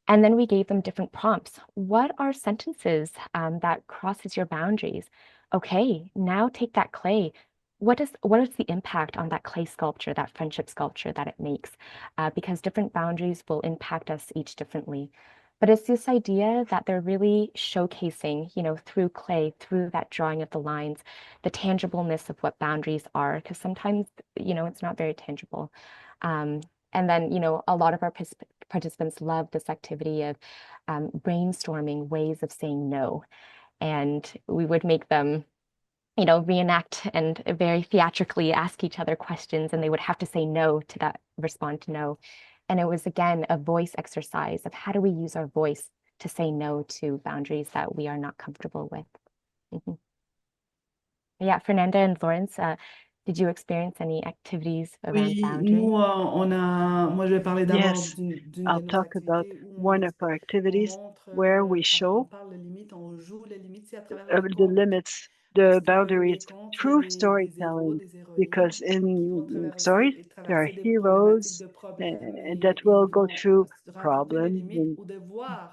And then we gave them different prompts. What are sentences that crosses your boundaries? Okay, now take that clay. What is the impact on that clay sculpture, that friendship sculpture that it makes? Because different boundaries will impact us each differently. But it's this idea that they're really showcasing, through clay, through that drawing of the lines, the tangibleness of what boundaries are, because sometimes, it's not very tangible. Um, and then, a lot of our participants love this activity of brainstorming ways of saying no. And we would make them, reenact and very theatrically ask each other questions, and they would have to say no to that, respond to no. And it was, again, a voice exercise of how do we use our voice to say no to boundaries that we are not comfortable with. Mhm. Yeah, Fernanda and Lawrence, did you experience any activities around Oui, boundaries? nous, moi, je vais parler d'abord Yes, d'une de I'll nos talk about activités où one of our on activities montre, where we on show parle de limites, on joue les limites, c'est à travers les the contes. limits, Parce the que les boundaries contes, il y a through des héros, storytelling, des héroïnes because qui vont in traverser stories et there are traverser des problématiques heroes de problèmes that et will ils go vont through rencontrer des problems limites and ou devoir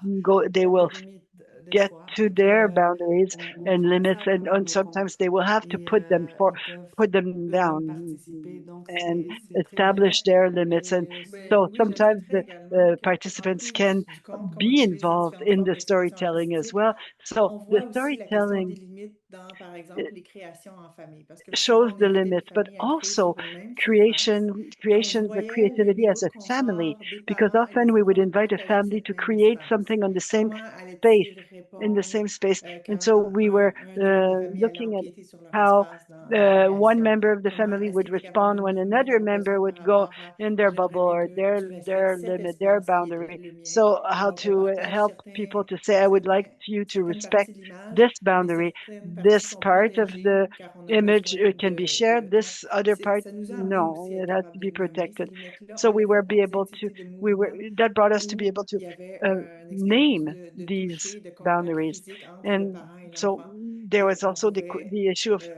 they faire will des limites des get fois. to Et their que boundaries on and traverse ça limits, à travers and nos sometimes contes. they will have to Et ils peuvent put them eux-mêmes down participer. Donc, and c'est très bien. establish their limits. And Et so oui, sometimes j'ajouterais the également qu'en participants can plus du conte, comme on be utilise les involved différentes in formes the d'expression storytelling as artistique, well. So on the voit aussi la question des storytelling limites dans, par uh, exemple, les créations en famille. Parce que souvent, shows on the invitait les limits, but familles à créer also sur eux-mêmes, sur place. Et on creations, the voyait le creativity niveau as de a family, confort des because parents et often des we would enfants de invite a partager family ce to même create espace. something on the same Comment space, allaient-ils in the répondre same space. And quand so we were un membre de la famille allait looking at empiéter sur leur how espace dans la one création? member of the Comment family est-ce would qu'ils étaient capables de respond when nommer another leurs member besoins par would go rapport à in their j'aimerais bubble mais or que tu respectes their cet limit, their espace qui est boundary. le mien. So how Donc, on to partage help people certains, to say, I would like you to certaines respect parties de l'image, this mais boundary. certaines parties This sont part of protégées the car on a image besoin can be de... shared. Donc, This other part, ça nous a amené no, aussi à être it has to capable de be nommer ces protected. limites-là. So On a we were fait be partie able to, d'activités de we were, mouvement that brought us to be où able to il y avait une expérience name de these toucher, de contact boundaries. physique entre le And parent et so l'enfant. there Et was on also pouvait the issue of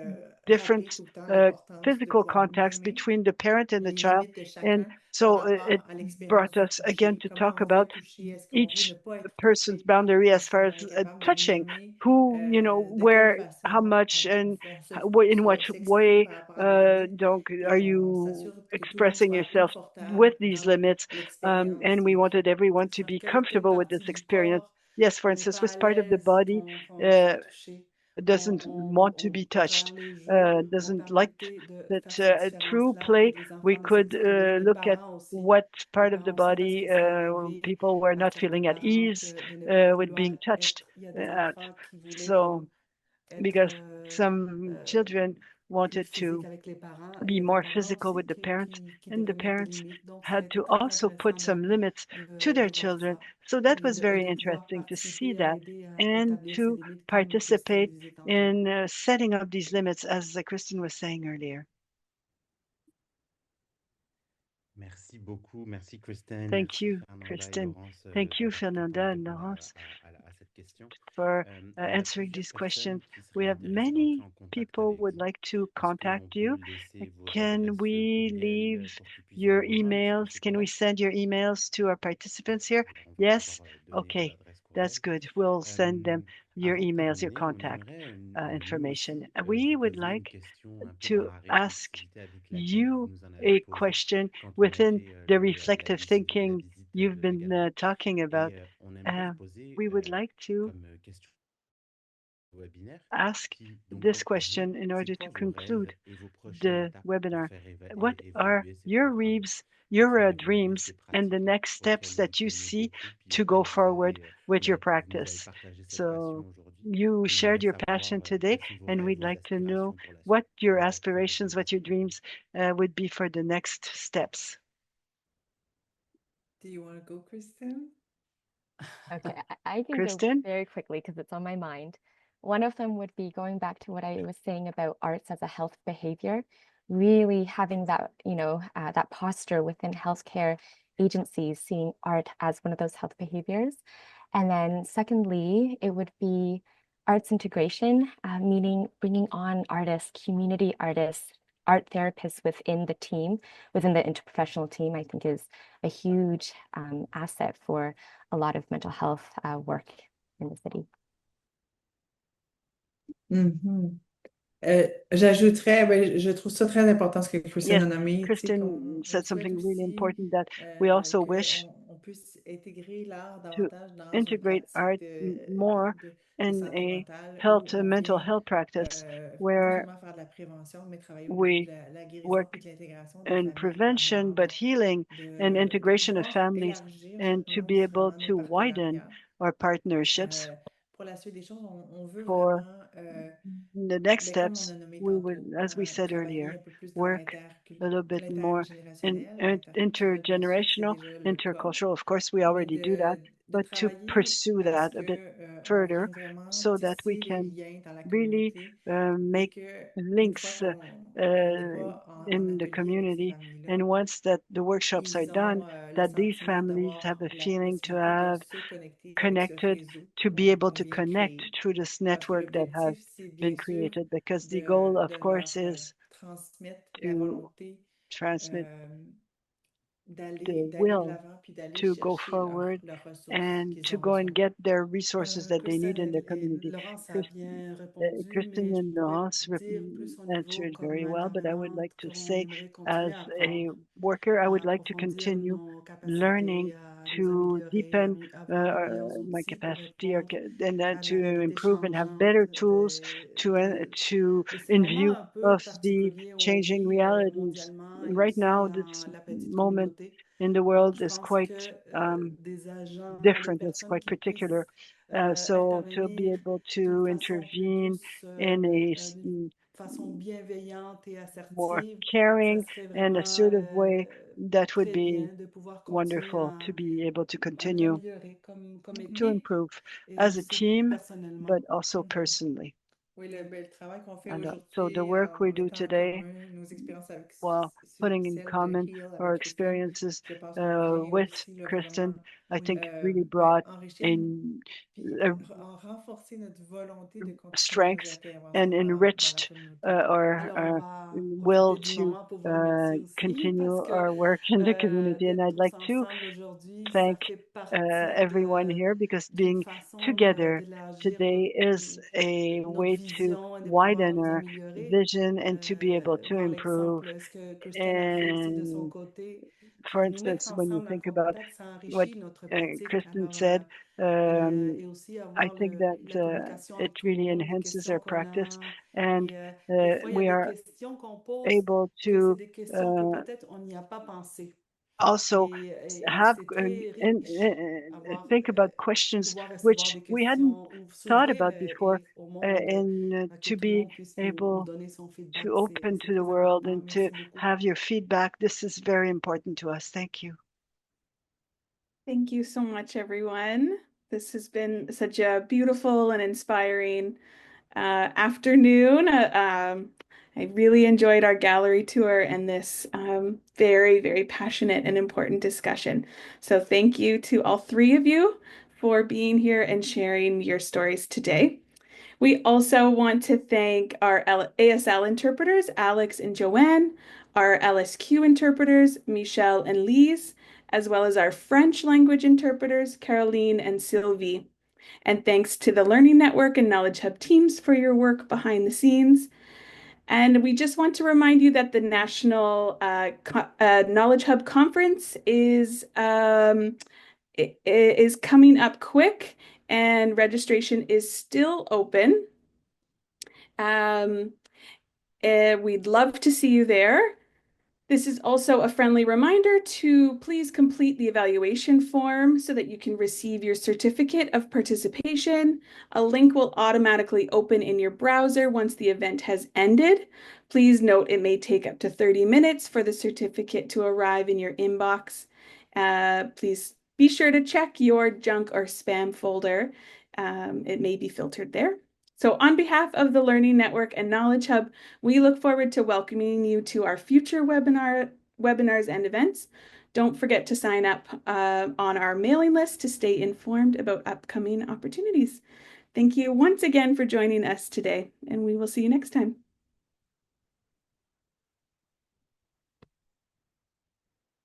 different rappeler tout le temps uh, l'importance de physical pouvoir contacts nommer between the parent and the les child. limites de And chacun par so it rapport à l'expérience brought du us again toucher. to Comment talk on veut about toucher? Est-ce qu'on veut ne each pas être person's touché? boundary as Est-ce far qu'on as est capable de touching, nommer who, de quelle where, how façon much, and in what s'exprime way par rapport à des limites donc, et are qu'on you s'assure que tout le monde expressing soit yourself confortable with these dans limits? l'expérience And we et wanted everyone que ce to soit be quelle comfortable with partie this du experience. corps Yes, for qu'on n'est instance, pas with à part of the l'aise, body. qu'on soit touché. doesn't want to be touched, doesn't like that. Through play, we could look at what part of the body people were not feeling at ease with being touched at. So, because some children wanted to be more physical with the parents, and the parents had to also put some limits to their children. So that was very interesting to see that and to participate in setting up these limits, as Kristen was saying earlier. Merci beaucoup. Merci Kristen. Thank Merci you, Fernanda et Kristen. Laurence Thank you, d'avoir pris le temps de Fernanda and répondre Laurence, à cette question. for On a answering plusieurs these personnes questions. qui We seraient have intéressées d'entrer many en contact people avec would vous. like to Est-ce qu'on contact peut you. laisser vos Can adresses we courriel leave pour qu'ils puissent your vous rejoindre? Est-ce que emails? c'est Can we correct? send your emails to our participants here? Alors, on va Yes? pouvoir donner vos Okay, adresses that's courriel. good. We'll send them your Avant de emails, your terminer, on contact aimerait, nous information. aussi, We vous would poser une like question un peu dans to la ask réflexivité avec laquelle vous you nous en avez a posé question quand on a within fait the la reflective la thinking visite you've de la been galerie. talking about. Et on aimerait vous poser We would like to comme question webinaire ask qui, donc this pour vous, question in c'est order quoi to vos rêves conclude et vos prochaines the étapes pour webinar. faire What are évoluer ces your programmes, dreams, pour your faire évoluer dreams, ces and the pratiques next steps auxquelles vous that you tenez see beaucoup, puis to go auxquelles forward with your vous avez practice? partagé cette passion So aujourd'hui. you On shared aimerait your savoir passion today, quels sont vos and rêves, we'd vos like to know aspirations pour la what suite, your pour aspirations, évoluer what your ces programmes. dreams would be for the next steps. Do you want to go, Kristen? Okay, I can go Kristen? very quickly because it's on my mind. One of them would be going back to what I was saying about arts as a health behavior, really having that, that posture within healthcare agencies, seeing art as one of those health behaviors. And then secondly, it would be arts integration, meaning bringing on artists, community artists, art therapists within the team, within the interprofessional team, I think is a huge asset for a lot of mental health work in the city. Mhm. J'ajouterais, ben, je trouve ça très important ce que Kristen Yes, a nommé, tu sais, Kristen on said souhaite something really aussi important that we also wish on puisse intégrer l'art to davantage dans une integrate pratique art more de in santé a mentale où health on mental vient health practice non where seulement faire de la prévention, mais travailler au niveau we de la guérison puis work de l'intégration des in familles prevention, but permanentes, healing and de integration of pouvoir families, élargir, je and to pense, be able vraiment nos to widen partenariats. our partnerships. Pour la suite des choses, on veut For vraiment the next ben, comme on steps, a nommé we would, tantôt, as we said travailler earlier, un peu plus dans work a little bit more in l'intergénérationnel, bien sûr, c'est intergenerational, déjà le cas, intercultural. Of course, we mais already do that, de but to travailler pursue à ce that a bit que on further vienne vraiment so that we tisser des can liens dans la really communauté et make que une fois links qu'on est pas en in the atelier avec ces community. familles-là, And once that the workshops are ils done, ont le that these sentiment families have d'avoir a la feeling to possibilité de have se connecter avec ce connected, réseau to be able qu'on to vient connect créer. through this Parce que network that has l'objectif, c'est been bien sûr created, because the goal, of de leur course, is transmettre la to volonté transmit the d'aller de will l'avant puis d'aller to go chercher forward leurs ressources and qu'ils to ont go and besoin. get their resources that they need Kristen in the et community. Laurence a bien répondu, Kristen mais je and pourrais Laurence dire plus au niveau answered comme very well, but I would intervenante like to qu'on say, aimerait as continuer à a apprendre, worker, I à would like to approfondir continue nos capacités, learning à nous to améliorer, deepen avoir de meilleurs my outils pour capacity, or, répondre and à la to réalité improve and have changeante better tools to de ces in moments view un peu of the particuliers où on changing vit realities. mondialement et Right aussi now, this dans la petite moment communauté. in the Donc, world je is pense quite que des agents, des different. It's personnes quite qui puissent particular. So to be intervenir able d'une to façon plus intervene douce, in d'une façon bienveillante et more assertive, ça caring serait and vraiment assertive way, that would très be bien de pouvoir continuer wonderful to be able to à nous continue améliorer comme to équipe improve et as a aussi team, personnellement. but also personally. Oui, le travail qu'on fait So the aujourd'hui work we en do mettant en today, commun nos expériences avec while putting in celles de common Heal our avec Kristen, experiences je pense qu'on vient with aussi là, vraiment Kristen, I think really ben, brought enrichir in puis a renforcer notre volonté de continuer nos strength and interventions dans la enriched communauté. Alors, on our va will profiter du to moment pour vous remercier aussi parce continue que our work in the community. And d'être I'd tous like to ensemble aujourd'hui, ça thank fait partie everyone here, because d'une being façon together d'élargir today is a notre way to vision et de pouvoir widen nous our améliorer. vision and to be able to Voir improve. l'exemple, ce que Kristen a fait aussi de son And côté, for nous mettre instance, when you ensemble en think about contact, ça what enrichit Kristen said, I think that it really enhances our practice, and we are able to also have and think about questions which we hadn't thought about before, and to be able to open to the world and to have your feedback. This is very important to us. Thank you. Thank you so much, everyone. This has been such a beautiful and inspiring afternoon. I really enjoyed our gallery tour and this very, very passionate and important discussion. So thank you to all three of you for being here and sharing your stories today. We also want to thank our ASL interpreters, Alex and Joanne, our LSQ interpreters, Michelle and Lise, as well as our French language interpreters, Caroline and Sylvie. And thanks to the Learning Network and Knowledge Hub teams for your work behind the scenes. And we just want to remind you that the National Knowledge Hub Conference is coming up quick, and registration is still open. We'd love to see you there. This is also a friendly reminder to please complete the evaluation form so that you can receive your certificate of participation. A link will automatically open in your browser once the event has ended. Please note it may take up to 30 minutes for the certificate to arrive in your inbox. Please be sure to check your junk or spam folder. It may be filtered there. So on behalf of the Learning Network and Knowledge Hub, we look forward to welcoming you to our future webinars and events. Don't forget to sign up on our mailing list to stay informed about upcoming opportunities. Thank you once again for joining us today, and we will see you next time.